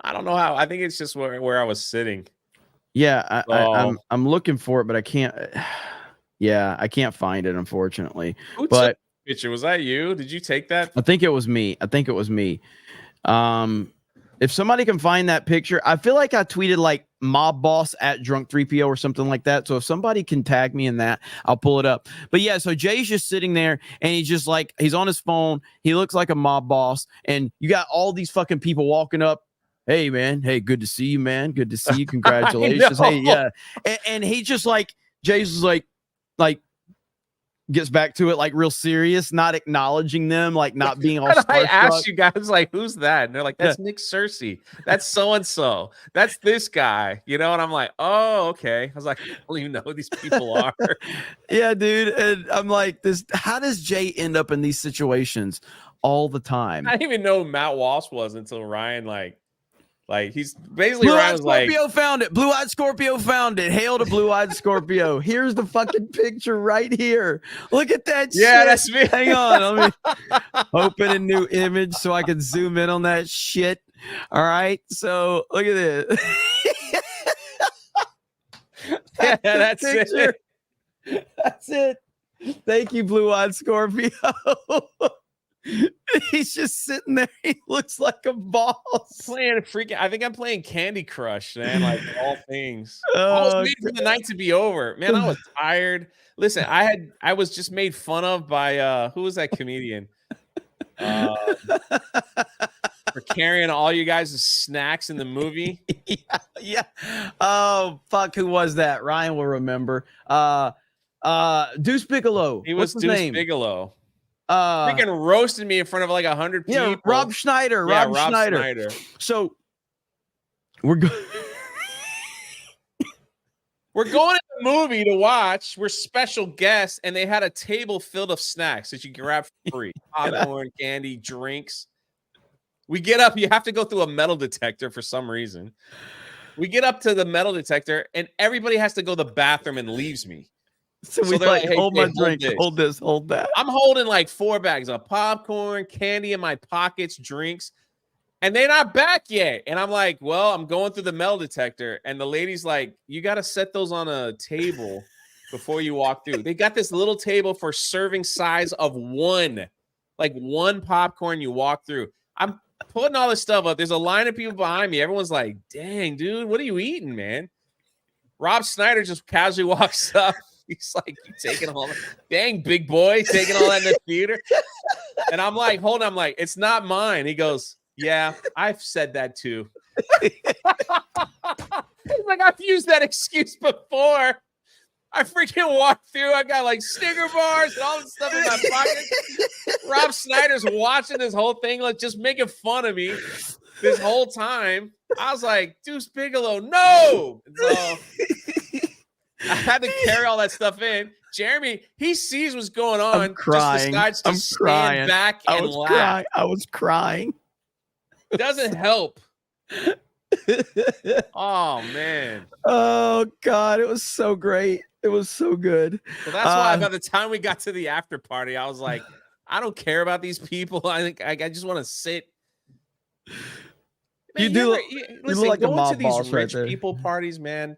I don't know how. I think it's just where I was sitting. Yeah, I'm looking for it, but I can't. Yeah, I can't find it, unfortunately. Who took the picture? Was that you? Did you take that? I think it was me. If somebody can find that picture, I feel like I tweeted like mob boss at drunk 3PO or something like that. So if somebody can tag me in that, I'll pull it up. But yeah, so Jay's just sitting there and he's just like, he's on his phone. He looks like a mob boss. And you got all these fucking people walking up. Hey man, hey, good to see you, man. Good to see you. Congratulations. Hey, yeah. And he just like, Jay's just like gets back to it like real serious, not acknowledging them, like not being all starstruck. I asked you guys like, who's that? And they're like, that's Nick Cersei. That's so-and-so. That's this guy, you know? And I'm like, oh, okay. I was like, I don't even know who these people are. Yeah, dude. And I'm like, how does Jay end up in these situations all the time? I didn't even know who Matt Walsh was until Ryan like he's basically Ryan was like, Scorpio found it. Blue-eyed Scorpio found it. Hail to Blue-eyed Scorpio. Here's the fucking picture right here. Look at that shit. Yeah, that's me. Hang on. Let me open a new image so I can zoom in on that shit. All right. So look at this. Yeah, that's it. That's it. Thank you, Blue-eyed Scorpio. He's just sitting there. He looks like a boss. I think I'm playing Candy Crush, man. Like all things. I was waiting for the night to be over. Man, I was tired. Listen, I was just made fun of by who was that comedian? For carrying all you guys' snacks in the movie. Yeah. Oh, fuck. Who was that? Ryan will remember. Deuce Bigelow. He was Deuce Bigelow. Freaking roasted me in front of like 100 people. Yeah, Rob Schneider. Yeah, Rob Schneider. So we're going to the movie to watch. We're special guests, and they had a table filled of snacks that you can grab for free. Popcorn, candy, drinks. We get up. You have to go through a metal detector for some reason. We get up to the metal detector, and everybody has to go to the bathroom and leaves me. So we like, hey, hold my drink, hold this, hold that. I'm holding like 4 bags of popcorn, candy in my pockets, drinks, and they're not back yet. And I'm like, well, I'm going through the metal detector. And the lady's like, you got to set those on a table before you walk through. They got this little table for serving size of one popcorn you walk through. I'm putting all this stuff up. There's a line of people behind me. Everyone's like, dang, dude, what are you eating, man? Rob Schneider just casually walks up. He's like, you taking all that? Dang, big boy, taking all that in the theater. And I'm like, hold on. I'm like, it's not mine. He goes, yeah, I've said that too. He's like, I've used that excuse before. I freaking walked through. I got like Snicker bars and all this stuff in my pocket. Rob Schneider's watching this whole thing, like just making fun of me this whole time. I was like, Deuce Bigelow, no. So I had to carry all that stuff in. Jeremy, he sees what's going on. I'm crying. Just decides to stand back and laugh. I was crying. Doesn't help. Oh man. Oh God, it was so great. It was so good. So that's why by the time we got to the after party, I was like, I don't care about these people. I think I just want to sit. Man, You listen, look like a going to mob these boss right rich there. people parties, man.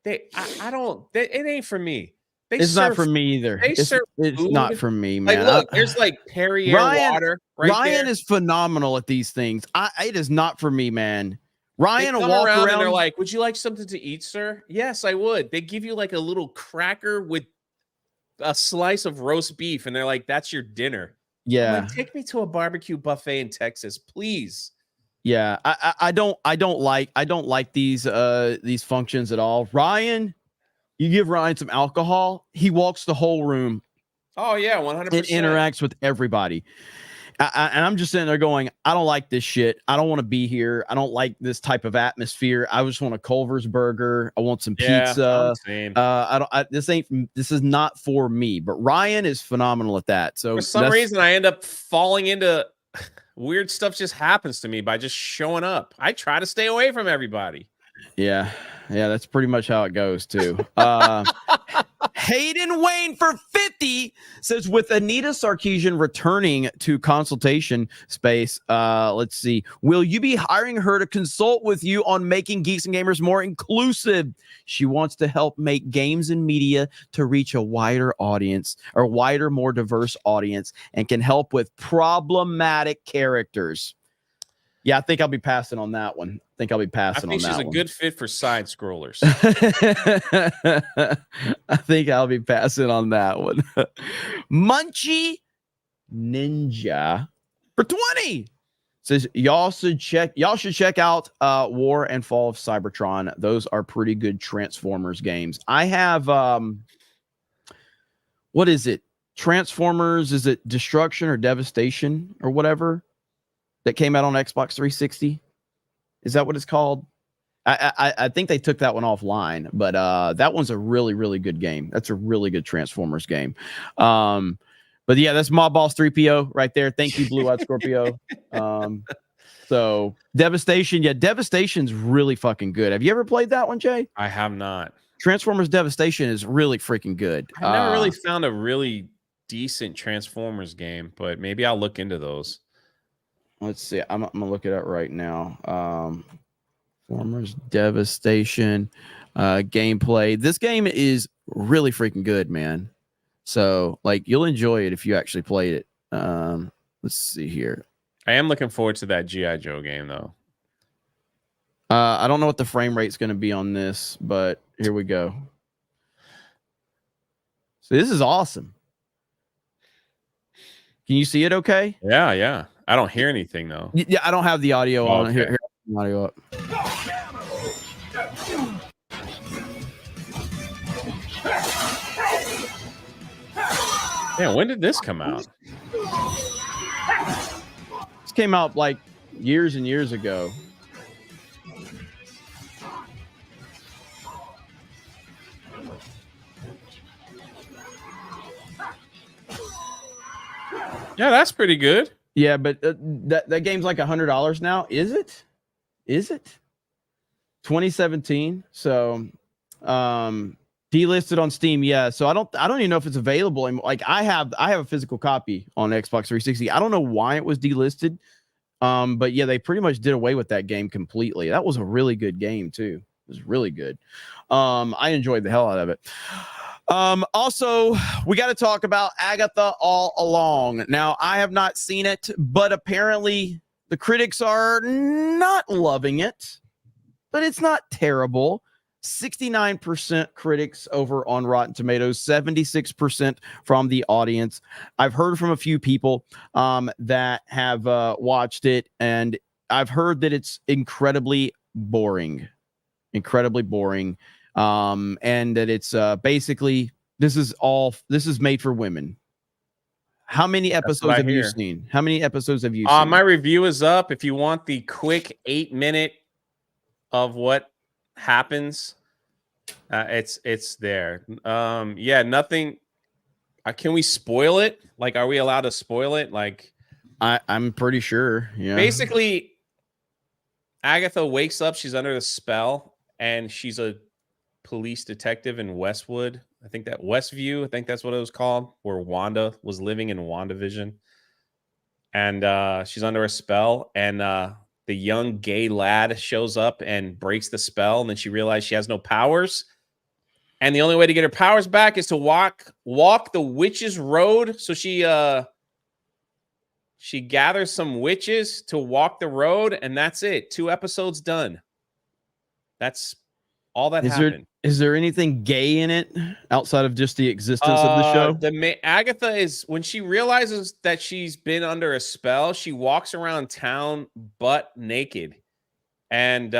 I don't. It ain't for me. It's not for me either. They serve It's food. not for me, Like, man. look, there's like Perrier water right Ryan there. is phenomenal at these things. It is not for me, man. Ryan They will come walk around around and they're like, "Would you like something to eat, sir?" Yes, I would. They give you like a little cracker with a slice of roast beef, and they're like, "That's your dinner." I'm yeah, like, take me to a barbecue buffet in Texas, please. yeah. I don't like these functions at all. Ryan, you give Ryan some alcohol, he walks the whole room. Oh yeah, 100%. It interacts with everybody. And I'm just sitting there going, I don't like this shit. I don't want to be here. I don't like this type of atmosphere. I just want a Culver's burger. I want some pizza. This is not for me. But Ryan is phenomenal at that. So for some reason, I end up falling into weird stuff. Just happens to me by just showing up. I try to stay away from everybody. Yeah, that's pretty much how it goes too. Hayden Wayne for 50 says, with Anita Sarkeesian returning to consultation space, let's see, will you be hiring her to consult with you on making Geeks and Gamers more inclusive? She wants to help make games and media to reach a wider audience, or wider, more diverse audience, and can help with problematic characters. Yeah, I think I'll be passing on that one. I think she's a good fit for side scrollers. I think I'll be passing on that one. Munchie Ninja for 20 says y'all should check out War and Fall of Cybertron. Those are pretty good Transformers games. I have what is it? Transformers, is it Destruction or Devastation or whatever that came out on Xbox 360? Is that what it's called? I think they took that one offline, but that one's a really, really good game. That's a really good Transformers game. But yeah, that's Mob Boss 3PO right there. Thank you, Blue Eyed Scorpio. So Devastation, yeah, Devastation's really fucking good. Have you ever played that one, Jay? I have not. Transformers Devastation is really freaking good. I never really found a really decent Transformers game, but maybe I'll look into those. Let's see. I'm gonna look it up right now. Transformers Devastation gameplay. This game is really freaking good, man. So like you'll enjoy it if you actually played it. Let's see here. I am looking forward to that G.I. Joe game though. I don't know what the frame rate's going to be on this, but here we go. So this is awesome. Can you see it okay? Yeah. I don't hear anything though. Yeah, I don't have the audio on. Okay. Here, audio up. Yeah, when did this come out? This came out like years and years ago. Yeah, that's pretty good. Yeah, but that game's like $100 now. Is it? 2017. So, delisted on Steam. Yeah. So I don't even know if it's available. And like I have a physical copy on Xbox 360. I don't know why it was delisted. But yeah, they pretty much did away with that game completely. That was a really good game too. It was really good. I enjoyed the hell out of it. Also, we got to talk about Agatha All Along. Now, I have not seen it, but apparently the critics are not loving it, but it's not terrible. 69% critics over on Rotten Tomatoes, 76% from the audience. I've heard from a few people that have watched it, and I've heard that it's incredibly boring. And that it's basically this is made for women. How many episodes have you seen? How many episodes have you seen? My review is up. If you want the quick 8-minute of what happens, it's there. Yeah, nothing. Can we spoil it? Like, are we allowed to spoil it? Like, I'm pretty sure. Yeah. Basically, Agatha wakes up. She's under the spell, and she's a police detective in Westwood. I think that Westview. I think that's what it was called, where Wanda was living in WandaVision. And she's under a spell, and the young gay lad shows up and breaks the spell, and then she realizes she has no powers. And the only way to get her powers back is to walk the witch's road. So she gathers some witches to walk the road, and that's it. 2 episodes done. That's all that happened. Is there anything gay in it outside of just the existence of the show? Agatha is, when she realizes that she's been under a spell, she walks around town butt naked, and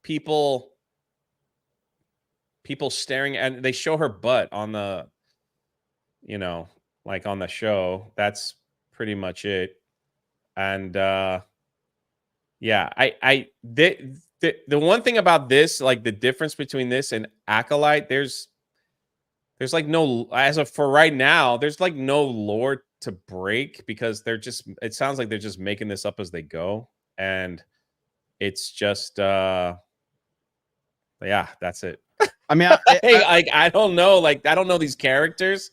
people staring, and they show her butt on the, like on the show. That's pretty much it. And yeah, the one thing about this, like the difference between this and Acolyte, there's like no, as of for right now, there's like no lore to break, because it sounds like they're just making this up as they go. And it's just, yeah, that's it. I mean, I don't know. Like, I don't know these characters.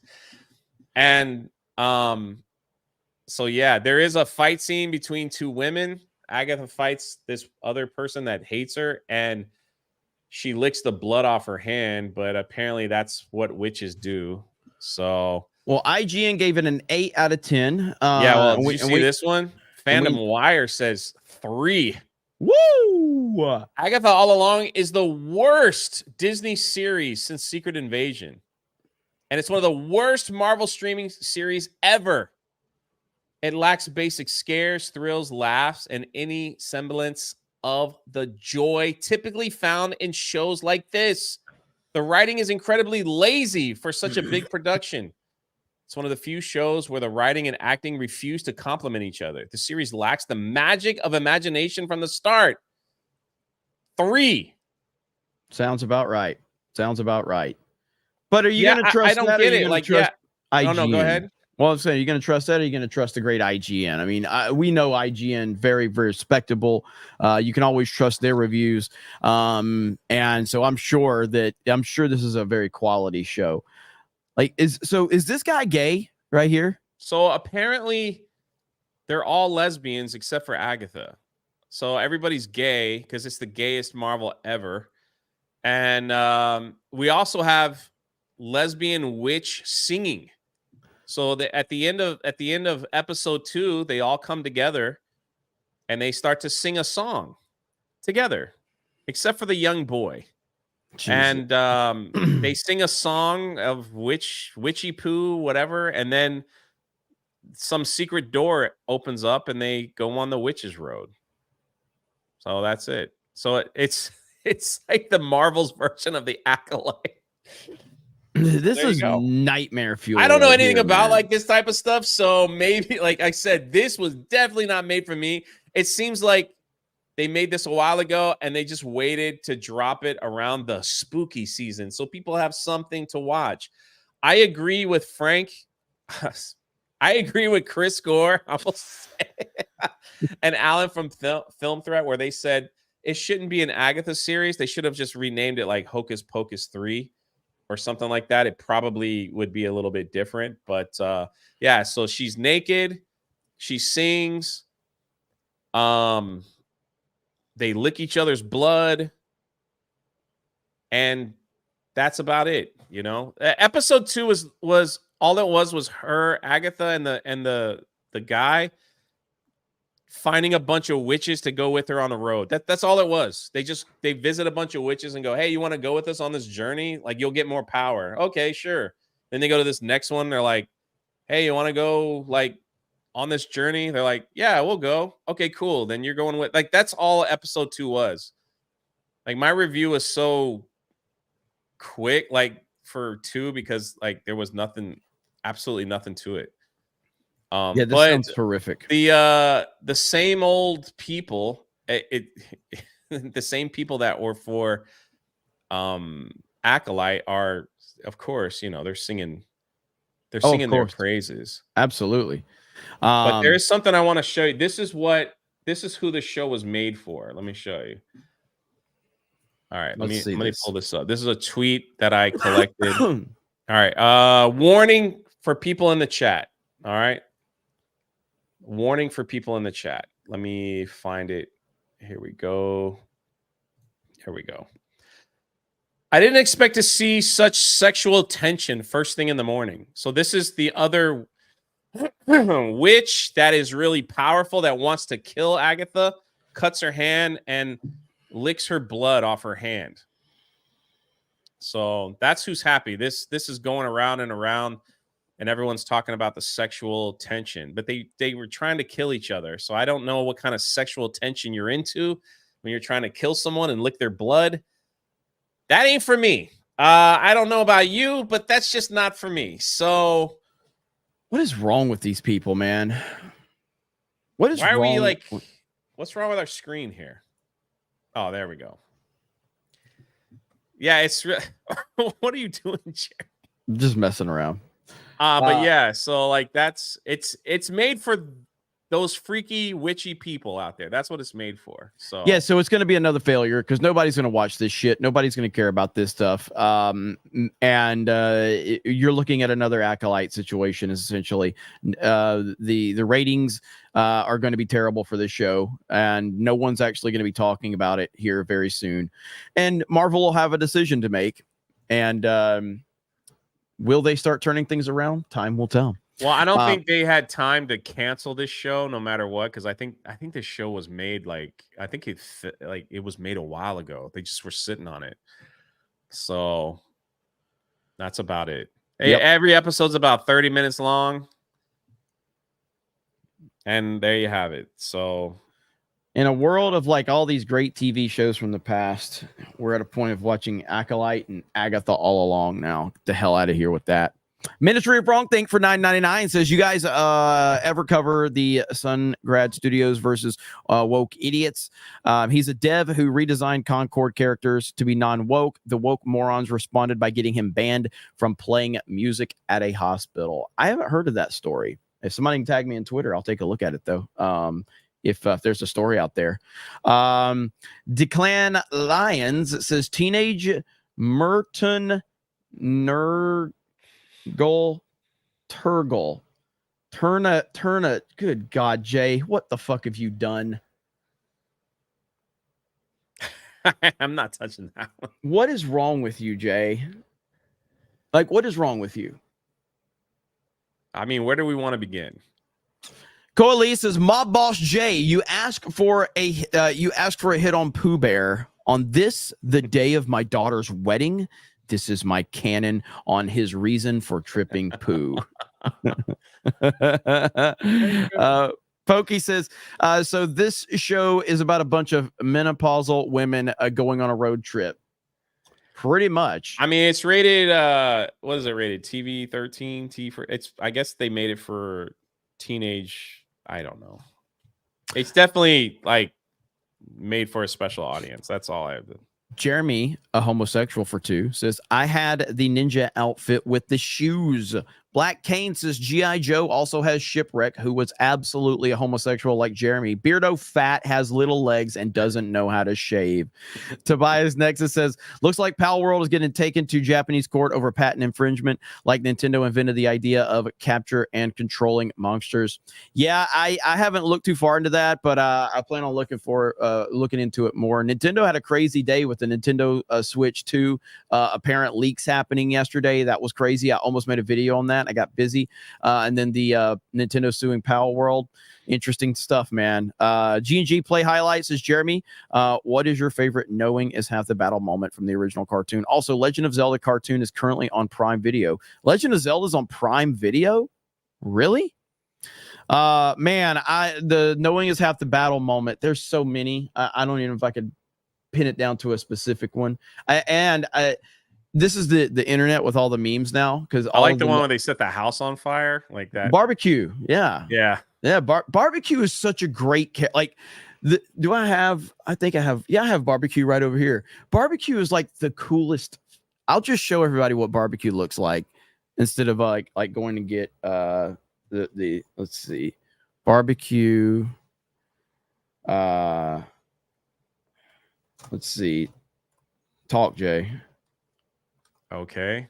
And, so yeah, there is a fight scene between 2 women. Agatha fights this other person that hates her, and she licks the blood off her hand, but apparently that's what witches do. So, well, IGN gave it an 8 out of 10. Yeah, well, did you see this one? Fandom Wire says 3. Woo! Agatha All Along is the worst Disney series since Secret Invasion. And it's one of the worst Marvel streaming series ever. It lacks basic scares, thrills, laughs, and any semblance of the joy typically found in shows like this. The writing is incredibly lazy for such a big production. It's one of the few shows where the writing and acting refuse to complement each other. The series lacks the magic of imagination from the start. 3. Sounds about right. But are you going to trust I don't that? get it. Like, yeah. IGN? No, go ahead. Well, I'm saying, are you going to trust that, or are you going to trust the great IGN? I mean, we know IGN, very, very respectable. You can always trust their reviews. And so I'm sure this is a very quality show. Like, is this guy gay right here? So apparently they're all lesbians except for Agatha. So everybody's gay because it's the gayest Marvel ever. And we also have lesbian witch singing. So at the end of episode 2, they all come together and they start to sing a song together, except for the young boy. Jesus. And they sing a song of witchy poo, whatever, and then some secret door opens up and they go on the witch's road. So that's it. So it's like the Marvel's version of the Acolyte. This is nightmare fuel. I don't know anything about like this type of stuff, so maybe, like I said, this was definitely not made for me. It seems like they made this a while ago and they just waited to drop it around the spooky season so people have something to watch. I agree with Frank. I agree with Chris Gore, I will say, and Alan from Film Threat, where they said it shouldn't be an Agatha series. They should have just renamed it like Hocus Pocus 3 or something like that. It probably would be a little bit different. But yeah, so she's naked. She sings. They lick each other's blood. And that's about it, you know. Episode 2 was all it was her, Agatha, and the guy finding a bunch of witches to go with her on the road. That's all it was. They visit a bunch of witches and go, hey, you want to go with us on this journey? Like, you'll get more power. Okay, sure. Then they go to this next one. They're like, hey, you want to go like on this journey? They're like, yeah, we'll go. Okay, cool. Then you're going with, like, that's all episode 2 was. Like, my review was so quick, like for 2, because like there was absolutely nothing to it. Yeah, this sounds horrific. The same old people, the same people that were for Acolyte are, of course, you know, they're singing their praises. Absolutely. But there's something I want to show you. This is what this is who the show was made for. Let me show you. All right, let me pull this up. This is a tweet that I collected. All right, warning for people in the chat. All right, warning for people in the chat. Let me find it. Here we go. Here we go. I didn't expect to see such sexual tension first thing in the morning. So this is the other witch that is really powerful that wants to kill Agatha, cuts her hand and licks her blood off her hand. So that's who's happy. This is going around and around, and everyone's talking about the sexual tension, but they were trying to kill each other. So I don't know what kind of sexual tension you're into when you're trying to kill someone and lick their blood. That ain't for me. I don't know about you, but that's just not for me. So what is wrong with these people, man? What is why are wrong? We like, what's wrong with our screen here? Oh, there we go. Yeah, it's what are you doing, Jerry? Just messing around. But yeah, so like it's made for those freaky witchy people out there. That's what it's made for. So yeah, so it's going to be another failure because nobody's going to watch this shit. Nobody's going to care about this stuff. You're looking at another Acolyte situation. Essentially, the ratings are going to be terrible for this show, and no one's actually going to be talking about it here very soon. And Marvel will have a decision to make, and will they start turning things around? Time will tell. Well, I don't think they had time to cancel this show, no matter what, because I think this show was made it was made a while ago. They just were sitting on it, so that's about it. Yep. Every episode's about 30 minutes long, and there you have it. So, in a world of like all these great TV shows from the past, we're at a point of watching Acolyte and Agatha All Along now. Get the hell out of here with that. Ministry of Wrong Think for $9.99 says, you guys ever cover the Sun Grad Studios versus Woke Idiots? He's a dev who redesigned Concord characters to be non-woke. The woke morons responded by getting him banned from playing music at a hospital. I haven't heard of that story. If somebody can tag me on Twitter, I'll take a look at it, though. If there's a story out there. Declan Lyons says, teenage Merton Turgle Turna. Good God, Jay, what the fuck have you done? I'm not touching that one. What is wrong with you, Jay? Like, what is wrong with you? I mean, where do we want to begin? Coalesce says, Mob Boss Jay, you asked for a hit on Pooh Bear on this, the day of my daughter's wedding. This is my canon on his reason for tripping Pooh. Pokey says, so this show is about a bunch of menopausal women going on a road trip. Pretty much. I mean, it's rated, what is it rated? TV 13, T for, I guess they made it for teenage, I don't know. It's definitely like made for a special audience. That's all I have to. Jeremy, a homosexual for two, says, I had the ninja outfit with the shoes. Black Kane says, G.I. Joe also has Shipwreck, who was absolutely a homosexual like Jeremy. Beardo fat, has little legs, and doesn't know how to shave. Tobias Nexus says, looks like Pal World is getting taken to Japanese court over patent infringement, like Nintendo invented the idea of capture and controlling monsters. Yeah, I haven't looked too far into that, but I plan on looking into it more. Nintendo had a crazy day with the Nintendo Switch 2 apparent leaks happening yesterday. That was crazy. I almost made a video on that. I got busy. And then the Nintendo suing Pal World. Interesting stuff, man. G&G Play Highlights is Jeremy. What is your favorite knowing is half the battle moment from the original cartoon? Also, Legend of Zelda cartoon is currently on Prime Video. Legend of Zelda is on Prime Video? Really? Man, the knowing is half the battle moment. There's so many. I don't even know if I could pin it down to a specific one. This is the internet with all the memes now, because I like the one where they set the house on fire like that. Barbecue, yeah. Barbecue is such a great like. I have barbecue right over here. Barbecue is like the coolest. I'll just show everybody what barbecue looks like instead of like going to get the let's see, barbecue. Let's see. Talk, Jay. Okay.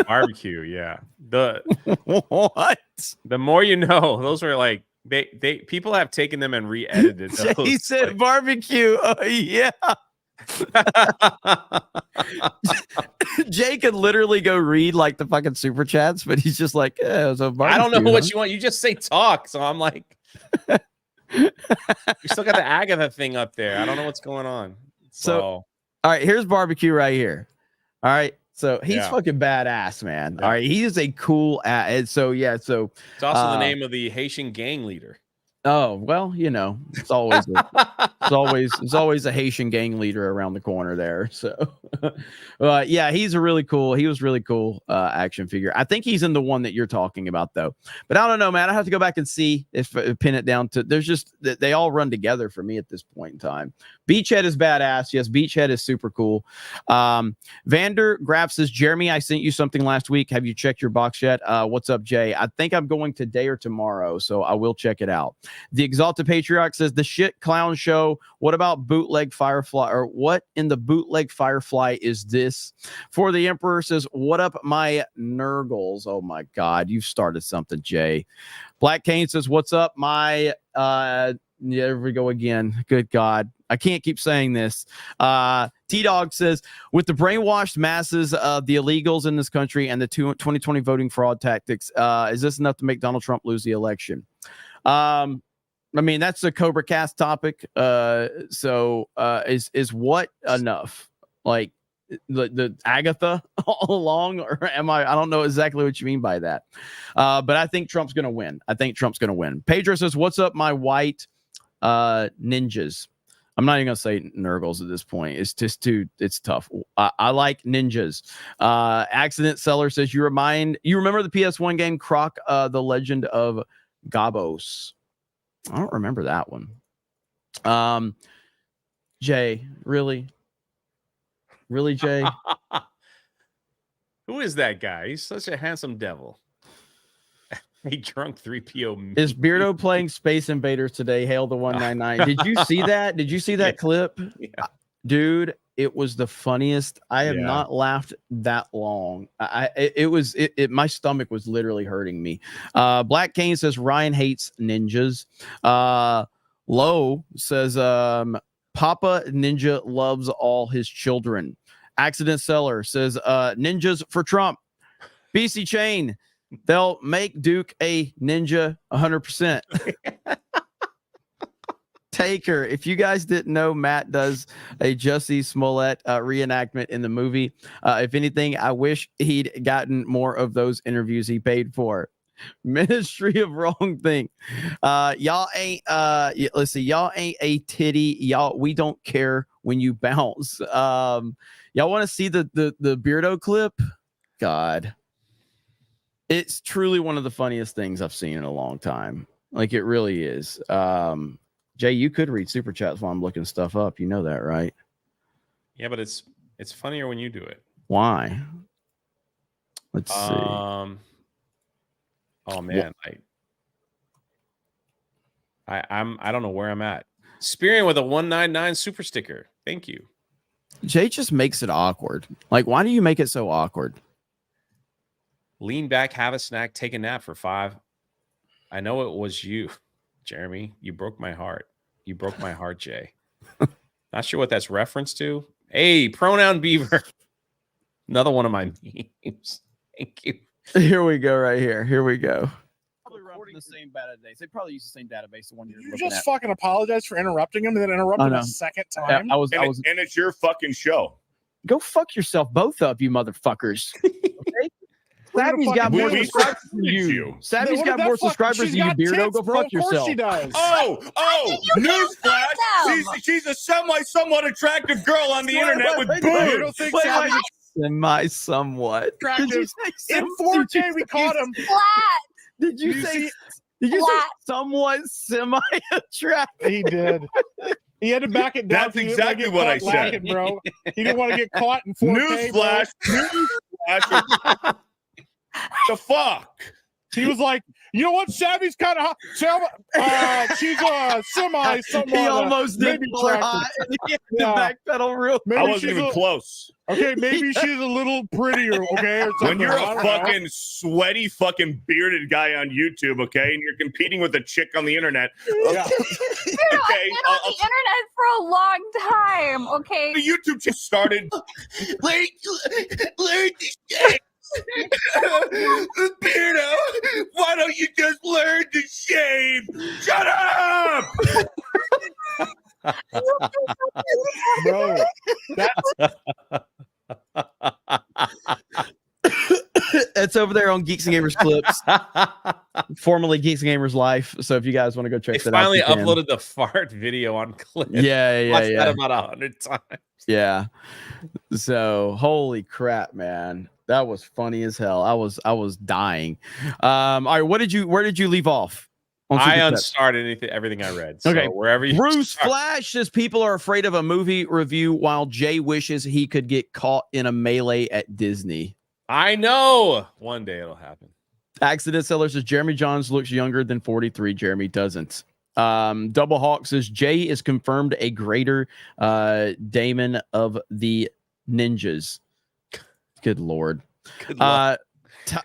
Barbecue, yeah. What? The more you know. Those were like they people have taken them and re-edited those. Jay said barbecue. Oh yeah. Jay could literally go read like the fucking super chats, but he's just like, yeah, it was a barbecue. I don't know what you want. You just say talk, so I'm like, you still got the Agatha thing up there. I don't know what's going on. So all right, here's barbecue right here. All right. So he's fucking badass, man. Yeah. All right. He is a cool and so yeah, so it's also the name of the Haitian gang leader. Oh, well, you know, it's always a Haitian gang leader around the corner there. So yeah, he was really cool action figure. I think he's in the one that you're talking about though. But I don't know, man. I have to go back and see if pin it down to there's just they all run together for me at this point in time. Beachhead is badass. Yes, Beachhead is super cool. Vander Graff says, Jeremy, I sent you something last week. Have you checked your box yet? What's up, Jay? I think I'm going today or tomorrow, so I will check it out. The Exalted Patriarch says, the shit clown show. What about bootleg Firefly? Or what in the bootleg Firefly is this? For the Emperor says, what up, my Nurgles? Oh my God, you've started something, Jay. Black Kane says, what's up, my yeah, there we go again. Good God. I can't keep saying this. T-Dog says, with the brainwashed masses of the illegals in this country and the 2020 voting fraud tactics, is this enough to make Donald Trump lose the election? I mean, that's a Cobra Cast topic. So is what enough? Like the Agatha all along, or am I don't know exactly what you mean by that. But I think Trump's gonna win. Pedro says, what's up, my white ninjas? I'm not even gonna say Nurgles at this point. It's just it's tough. I like ninjas. Accident Seller says, you remember the PS1 game Croc, the Legend of Gabos? I don't remember that one. Jay, really, Jay? Who is that guy? He's such a handsome devil. He drunk 3PO. Is Beardo playing Space Invaders today? Hail the 199. Did you see that? Did you see that clip? Yeah. Dude, it was the funniest. I have not laughed that long. My stomach was literally hurting me. Black Kane says Ryan hates ninjas. Low says Papa Ninja loves all his children. Accident Seller says ninjas for Trump. BC Chain, they'll make Duke a ninja 100%. Taker, if you guys didn't know, Matt does a Jussie Smollett reenactment in the movie. If anything, I wish he'd gotten more of those interviews he paid for. Ministry of Wrong Thing. Y'all ain't listen, y'all ain't a titty. Y'all, we don't care when you bounce. Y'all want to see the Beardo clip? God. It's truly one of the funniest things I've seen in a long time. Like, it really is. Jay, you could read super chats while I'm looking stuff up. You know that, right? Yeah, but it's funnier when you do it. Why? Let's see. Oh man, I don't know where I'm at. Spearing with a 199 super sticker. Thank you. Jay just makes it awkward. Like, why do you make it so awkward? Lean back, have a snack, take a nap for 5. I know it was you, Jeremy. You broke my heart. You broke my heart, Jay. Not sure what that's reference to. Hey, Pronoun Beaver. Another one of my memes. Thank you. Here we go, right here. Here we go. Probably running the same database. They probably use the same database. The one you're looking just at. fucking apologize for interrupting him and then interrupt him a second time. And it's your fucking show. Go fuck yourself, both of you motherfuckers. Okay? Savvy's got more subscribers than you. Savvy's got more subscribers than you, Beardo. Go fuck yourself. She does. Oh, newsflash. She's a somewhat attractive girl on the internet with boobs. Somewhat. Attractive. In 4K, we caught him. Did you say somewhat semi-attractive? He did. He had to back it down. That's exactly what I said, bro. He didn't want to get caught in 4K. Newsflash. The fuck? He was like, You know what? Savvy's kind of hot. She's a semi somewhat. He almost did maybe pull her attractive. hot, and he had to Yeah. backpedal real. Maybe I wasn't she's even a- close. Okay, maybe she's a little prettier. Okay, or When something. you're I a don't know. fucking sweaty, fucking bearded guy on YouTube, okay, and you're competing with a chick on the internet, Yeah. Dude, I've been on the internet for a long time. Okay. the YouTube just started. learn to shave. Beardo, why don't you just learn to shave? Shut up! Bro, It's over there on Geeks and Gamers Clips, formerly Geeks and Gamers Life. So if you guys want to go check They that out, finally you can. uploaded the fart video on clip. Yeah, Watched yeah, that yeah, about 100 times. yeah. So holy crap, man, that was funny as hell. I was dying. All right, where did you leave off? On I Super Chat? unstarted everything I read. So Okay. wherever you Bruce start- Flash says people are afraid of a movie review while Jay wishes he could get caught in a melee at Disney. I know one day it'll happen. Accident Seller says Jeremy Jahns looks younger than 43. Jeremy doesn't. Double Hawk says Jay is confirmed a greater Damon of the Ninjas. Good Lord. Good luck.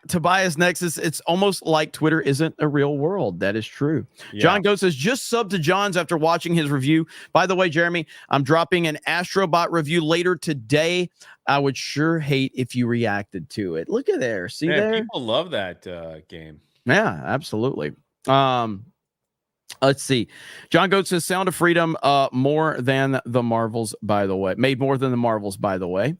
Tobias Nexus, it's almost like Twitter isn't a real world. That is true. Yeah. John Goat says, just sub to Jahns after watching his review. By the way, Jeremy, I'm dropping an Astrobot review later today. I would sure hate if you reacted to it. Look at there. See Man, there? people love that game. Yeah, absolutely. Let's see. John Goat says Sound of Freedom more than the Marvels, by the way. Made more than the Marvels, by the way.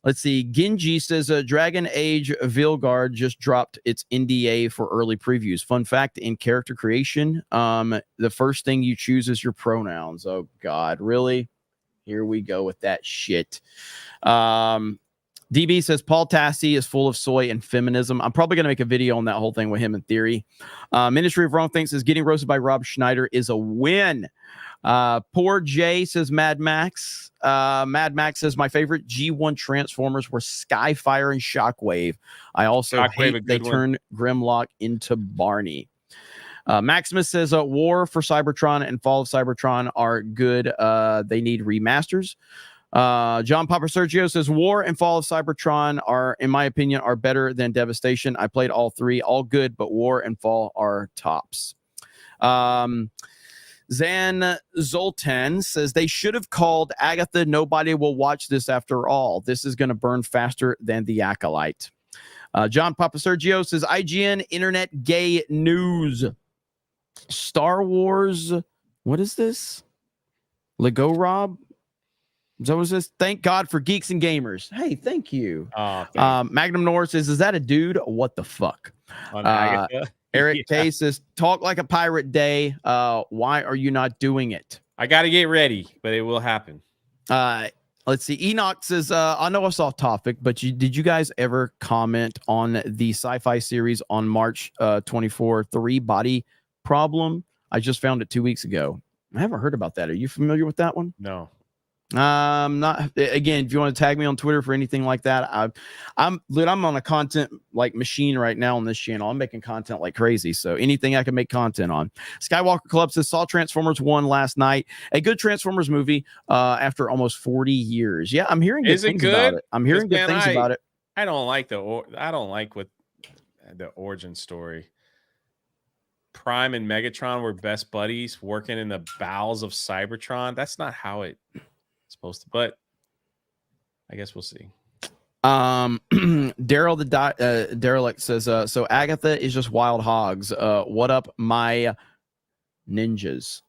Let's see. Genji says Dragon Age Vilgard just dropped its NDA for early previews. Fun fact, in character creation, the first thing you choose is your pronouns. Oh, God. Really? Here we go with that shit. DB says Paul Tassi is full of soy and feminism. I'm probably going to make a video on that whole thing with him in theory. Ministry of Wrong Things says getting roasted by Rob Schneider is a win. Poor Jay says Mad Max. Mad Max says my favorite G1 Transformers were Skyfire and Shockwave. I also Shockwave, a hate they good one. turned Grimlock into Barney. Maximus says War for Cybertron and Fall of Cybertron are good. They need remasters. John Papa Sergio says War and Fall of Cybertron are, in my opinion, are better than Devastation. I played all three, all good, but War and Fall are tops. Zan Zoltan says they should have called Agatha. Nobody will watch this after all. This is going to burn faster than the Acolyte. John Papa Sergio says IGN Internet Gay News. Star Wars. What is this? Lego Rob? Is that what it says? Thank God for Geeks and Gamers. Hey, thank you. Magnum Norris says, is that a dude? What the fuck? On Agatha. Eric Yeah. K says, talk like a pirate day. Why are you not doing it? I got to get ready, but it will happen. Let's see. Enoch says, I know it's off topic, but did you guys ever comment on the sci-fi series on March 24, 3 Body Problem? I just found it 2 weeks ago. I haven't heard about that. Are you familiar with that one? No. Not again. If you want to tag me on Twitter for anything like that, I'm on a content like machine right now on this channel. I'm making content like crazy. So anything I can make content on. Skywalker Club says saw Transformers 1 last night. A good Transformers movie after almost 40 years. Yeah, I'm hearing good Is it things good? about it. I'm hearing good Man, things about it. I don't like I don't like what the origin story. Prime and Megatron were best buddies working in the bowels of Cybertron. That's not how it's supposed to, but I guess we'll see. Daryl the derelict says so Agatha is just wild hogs. What up, my ninjas?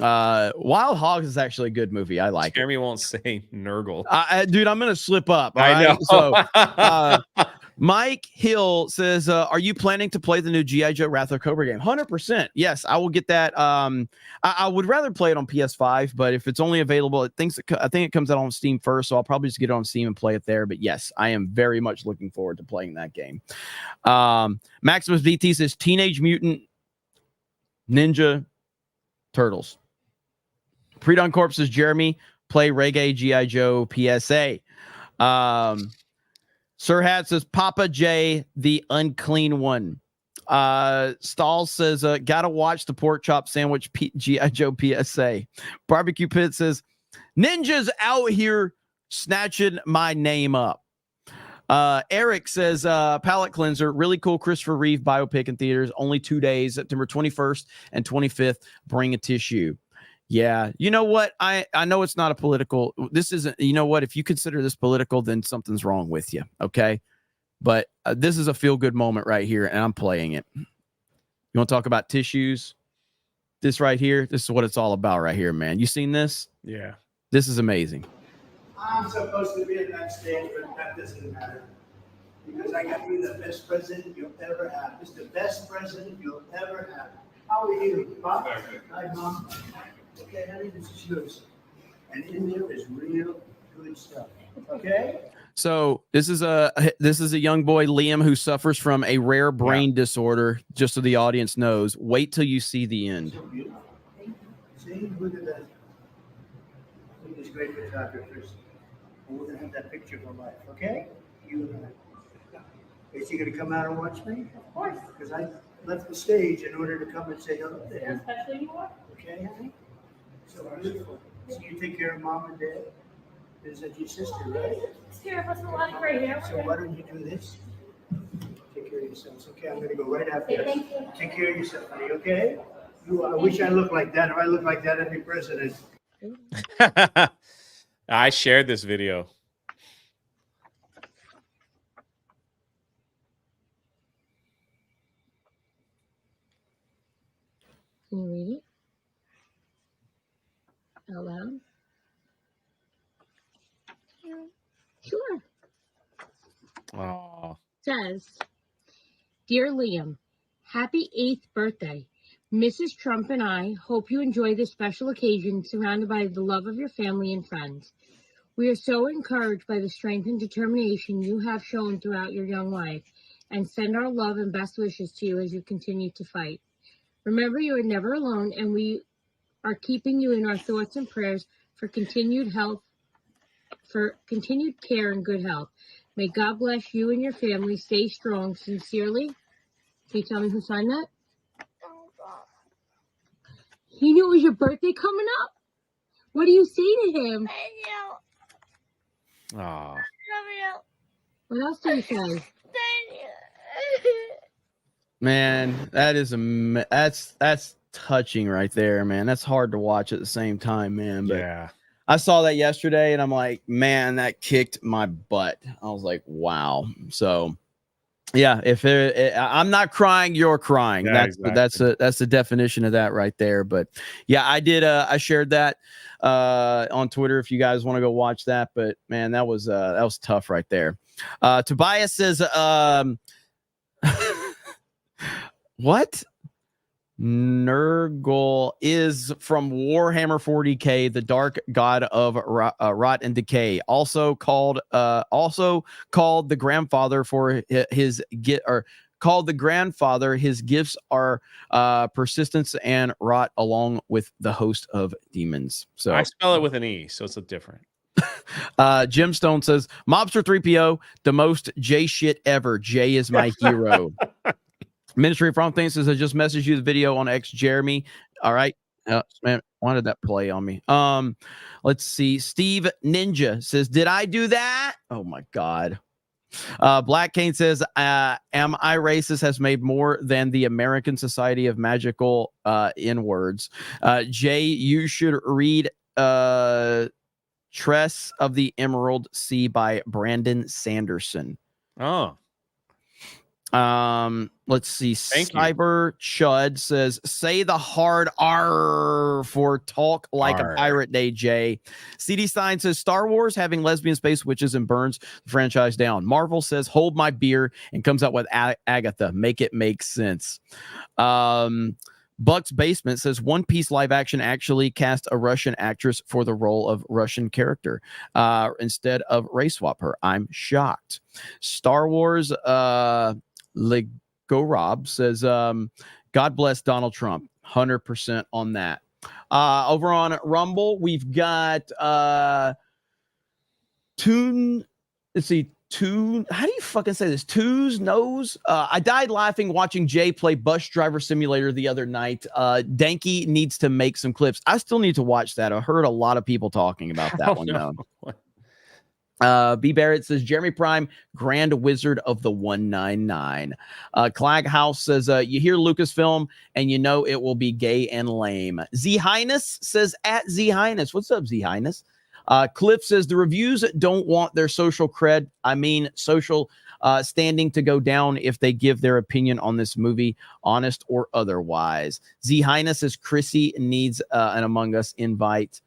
Wild Hogs is actually a good movie. I like Jeremy won't say Nurgle. Dude, I'm gonna slip up. I know. So Mike Hill says, are you planning to play the new G.I. Joe Wrath of Cobra game? 100%. Yes, I will get that. I would rather play it on PS5, but if it's only available, I think it comes out on Steam first, so I'll probably just get it on Steam and play it there. But yes, I am very much looking forward to playing that game. Maximus VT says Teenage Mutant Ninja Turtles. Predon Corp says Jeremy, play Reggae G.I. Joe PSA. Sir Hat says Papa J, the unclean one. Stahl says, gotta watch the pork chop sandwich G.I. Joe PSA. Barbecue Pit says, ninjas out here snatching my name up. Eric says, palate cleanser, really cool Christopher Reeve biopic in theaters, only 2 days, September 21st and 25th. Bring a tissue. Yeah, you know what? I know it's not a political. This isn't. You know what? If you consider this political, then something's wrong with you. Okay, but this is a feel good moment right here, and I'm playing it. You want to talk about tissues? This right here. This is what it's all about right here, man. You seen this? Yeah. This is amazing. I'm supposed to be at that stage, but that doesn't matter. Because I got you the best president you'll ever have. It's the best president you'll ever have. How are you, Bob? Hi, Mom. Okay, honey, this is yours. And in there is real good stuff. Okay? So this is a young boy, Liam, who suffers from a rare brain disorder. Just so the audience knows, wait till you see the end. So beautiful. See, look at that. Look at these great photographers. And we're gonna have that picture for life, okay? You and I. Is he gonna come out and watch me? Of course. Because I left the stage in order to come and say hello there. Especially you are. Okay, honey? So beautiful. So you take care of mom and dad? Is that your sister, right? It's here for a lot of gray hair. So why don't you do this? Take care of yourselves. Okay, I'm gonna go right after this. Thank you. Take care of yourself, honey, okay? I wish I looked like that. If I looked like that, I'd be president. I shared this video. Can you read it? Out loud? Sure. Oh. Says, Dear Liam, happy 8th birthday. Mrs. Trump and I hope you enjoy this special occasion surrounded by the love of your family and friends. We are so encouraged by the strength and determination you have shown throughout your young life and send our love and best wishes to you as you continue to fight. Remember, you are never alone, and we are keeping you in our thoughts and prayers for continued health, for continued care and good health. May God bless you and your family. Stay strong. Sincerely. Can you tell me who signed that? He knew it was your birthday coming up? What do you say to him? Oh. What else do you say? Man, that is that's touching right there, man. That's hard to watch at the same time, man. But Yeah. I saw that yesterday and I'm like, man, that kicked my butt. I was like, wow. So yeah, if I'm not crying, you're crying. Yeah, That's the definition of that right there. But yeah, I shared that on Twitter if you guys want to go watch that. But man, that was tough right there. Tobias says, what? Nurgle is from Warhammer 40K, the dark god of rot and decay, also called the grandfather for his called the grandfather. His gifts are persistence and rot, along with the host of demons. So I spell it with an E, so it's a different. Jim Stone says, Mobster 3PO, the most J shit ever. Jay is my hero. Ministry of From Things says, I just messaged you the video on X Jeremy. All right. Man, why did that play on me? Let's see. Steve Ninja says, did I do that? Oh my God. Black Cane says, am I racist? Has made more than the American Society of Magical N-words. Jay, you should read Tress of the Emerald Sea by Brandon Sanderson. Oh. Let's see. Thank you. Cyber Chud says, say the hard R for talk like R. a pirate day, Jay. CD Stein says, Star Wars having lesbian space witches and burns the franchise down. Marvel says, hold my beer, and comes out with Agatha. Make it make sense. Buck's Basement says, One Piece live action actually cast a Russian actress for the role of Russian character instead of race swap her. I'm shocked. Star Wars Go Rob says, God bless Donald Trump. 100% on that. Over on Rumble, we've got How do you fucking say this? I died laughing watching Jay play Bus Driver Simulator the other night. Danky needs to make some clips. I still need to watch that. I heard a lot of people talking about that one though. B. Barrett says Jeremy Prime, Grand Wizard of the 199. Clag House says you hear Lucasfilm and you know it will be gay and lame. Z Highness says at Z Highness. What's up, Z Highness? Cliff says the reviews don't want their social cred. I mean, social standing to go down if they give their opinion on this movie, honest or otherwise. Z Highness says Chrissy needs an Among Us invite.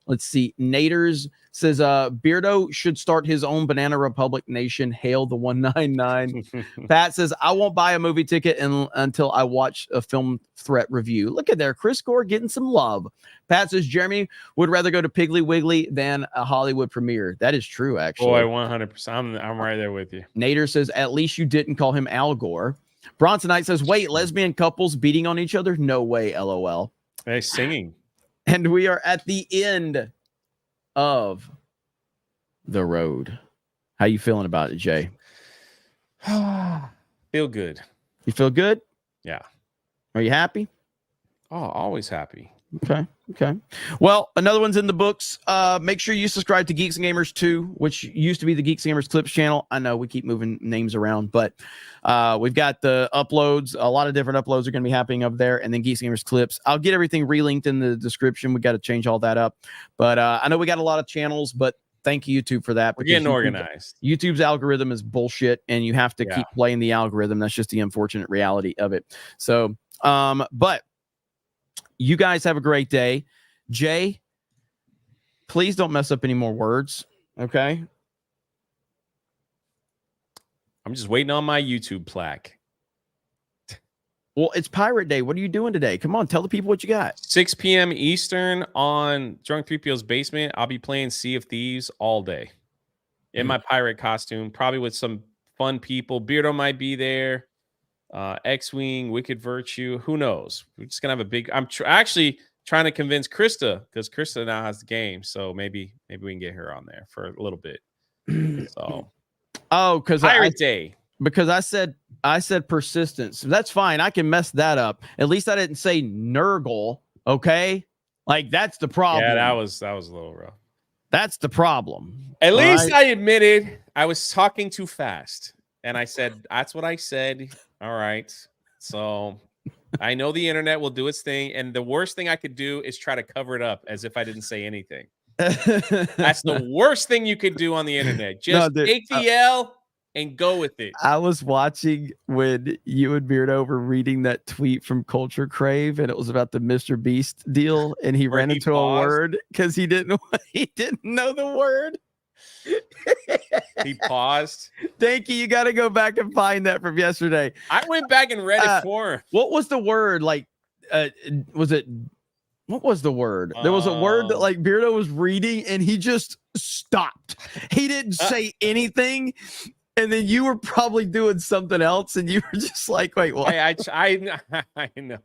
Let's see. Naders says Beardo should start his own Banana Republic Nation. Hail the 199. Pat says I won't buy a movie ticket until I watch a film threat review. Look at there. Chris Gore getting some love. Pat says Jeremy would rather go to Piggly Wiggly than a Hollywood premiere. That is true, actually. Boy, 100%. I'm right there with you. Nader says at least you didn't call him Al Gore. Bronsonite says wait, lesbian couples beating on each other? No way, LOL. Hey, singing. And we are at the end of the road. How you feeling about it, Jay? Feel good. You feel good? Yeah. Are you happy? Oh, always happy. Okay. Well, another one's in the books. Make sure you subscribe to Geeks and Gamers 2, which used to be the Geeks and Gamers Clips channel. I know we keep moving names around, but we've got the uploads. A lot of different uploads are going to be happening up there, and then Geeks and Gamers Clips. I'll get everything relinked in the description. We got to change all that up, but I know we got a lot of channels, but thank you, YouTube, for that. We're getting organized. YouTube's algorithm is bullshit, and you have to keep playing the algorithm. That's just the unfortunate reality of it. So, but you guys have a great day. Jay, please don't mess up any more words, okay? I'm just waiting on my YouTube plaque. Well, it's Pirate Day. What are you doing today? Come on, tell the people what you got. 6 p.m. Eastern on Drunk 3PO's basement. I'll be playing Sea of Thieves all day in my pirate costume, probably with some fun people. Beardo might be there. X-Wing, Wicked Virtue. Who knows? We're just going to have a big... I'm actually trying to convince Krista, because Krista now has the game. So maybe we can get her on there for a little bit. So... Oh, because Pirate Day. Because I said persistence. That's fine. I can mess that up. At least I didn't say Nurgle. Okay, like that's the problem. Yeah, that was a little rough. That's the problem. At least I admitted I was talking too fast, and I said that's what I said. All right, so I know the internet will do its thing, and the worst thing I could do is try to cover it up as if I didn't say anything. That's the worst thing you could do on the internet. Just take the L and go with it. I was watching when you and Beardo were reading that tweet from Culture Crave, and it was about the Mr. Beast deal, and he ran into a word because he didn't know the word. He paused. Thank you. You got to go back and find that from yesterday. I went back and read it for him. What was the word? Like, was it? What was the word? There was a word that like Beardo was reading, and he just stopped. He didn't say anything. And then you were probably doing something else, and you were just like, "Wait, what?" I know.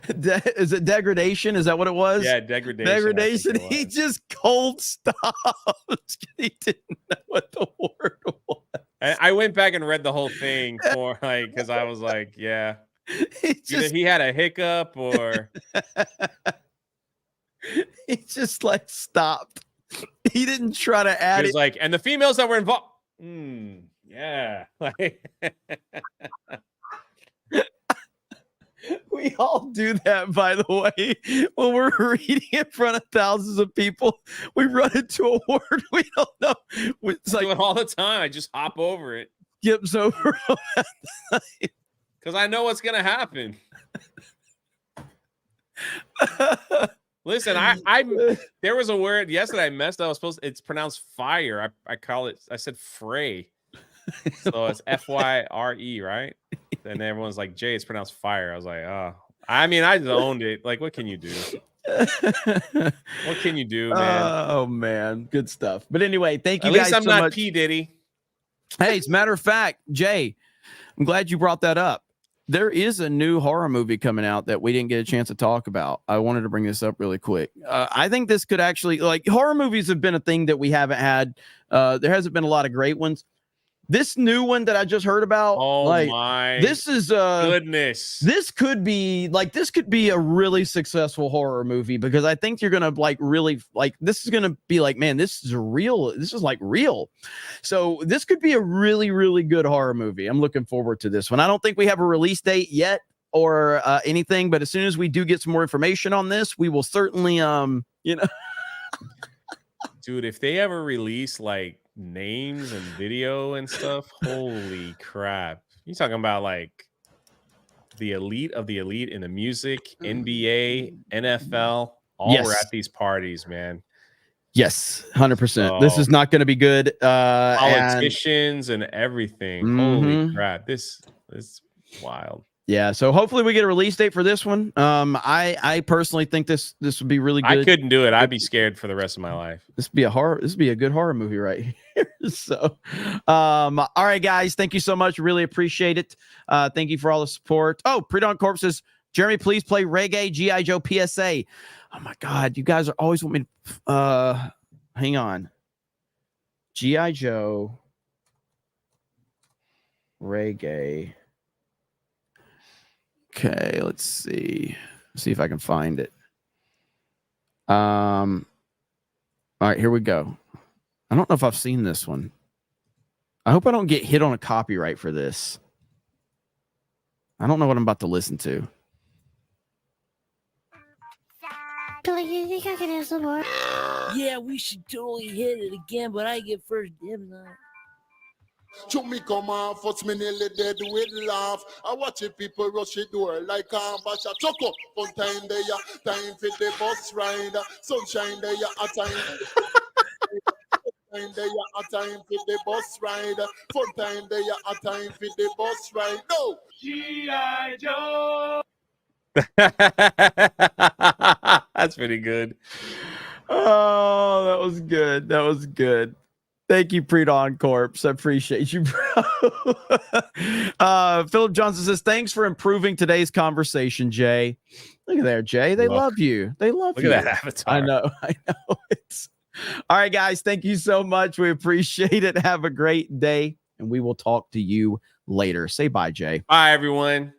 Is it degradation? Is that what it was? Yeah, degradation. Degradation. He just cold stopped. He didn't know what the word was. I went back and read the whole thing for like because I was like, yeah, either he had a hiccup or he just like stopped. He didn't try to add it. Like, and the females that were involved. Yeah. We all do that, by the way. When we're reading in front of thousands of people, we run into a word we don't know. It's like do it all the time. I just hop over it. Skips over. Because I know what's gonna happen. Listen, I there was a word yesterday I messed up. It's pronounced fire. I call it. I said fray. So it's FYRE, right? And everyone's like, Jay, it's pronounced fire. I was like, oh. I mean, I just owned it. Like, what can you do? What can you do, man? Oh man, good stuff. But anyway, thank you. At guys least I'm so not much. P. Diddy. Hey, as a matter of fact, Jay, I'm glad you brought that up. there is a new horror movie coming out that we didn't get a chance to talk about. I wanted to bring this up really quick. I think this could actually, like, horror movies have been a thing that we haven't had. There hasn't been a lot of great ones. This new one that I just heard about, my this is goodness. This could be a really successful horror movie, because I think you're gonna this is gonna be like, man, this is real. So this could be a really, really good horror movie. I'm looking forward to this one. I don't think we have a release date yet or anything, but as soon as we do get some more information on this, we will certainly Dude, if they ever release like names and video and stuff, holy crap. You talking about like the elite of the elite in the music, NBA, NFL, all were at these parties, man. Yes, 100%. This is not going to be good. Politicians and everything. Holy crap. This is wild. Yeah, so hopefully we get a release date for this one. I personally think this would be really good. I couldn't do it. I'd be scared for the rest of my life. This would be a good horror movie right here. So, all right, guys, thank you so much. Really appreciate it. Thank you for all the support. Oh, Pre-Dawn Corp says, Jeremy, please play Reggae G.I. Joe PSA. Oh my God, you guys are always want me to hang on. G.I. Joe Reggae. Okay, let's see if I can find it. All right, here we go. I don't know if I've seen this one. I hope I don't get hit on a copyright for this. I don't know what I'm about to listen to. You think I can have some more? Yeah, we should totally hit it again, but I get first dibs on it. To me come off, what's me nearly dead with laugh. I watch it people rush the door like a bash a chuck up. Fun time there, time for the bus ride. Sunshine there, a time. Time there, a time for the bus ride. Fun time there, a time for the bus ride. No. G.I. Joe. That's pretty good. Oh, that was good. That was good. Thank you, Pre-Dawn Corpse. I appreciate you, bro. Philip Johnson says, thanks for improving today's conversation, Jay. Look at there, Jay. They love you. They love you. Look at that avatar. I know. It's all right, guys. Thank you so much. We appreciate it. Have a great day, and we will talk to you later. Say bye, Jay. Bye, everyone.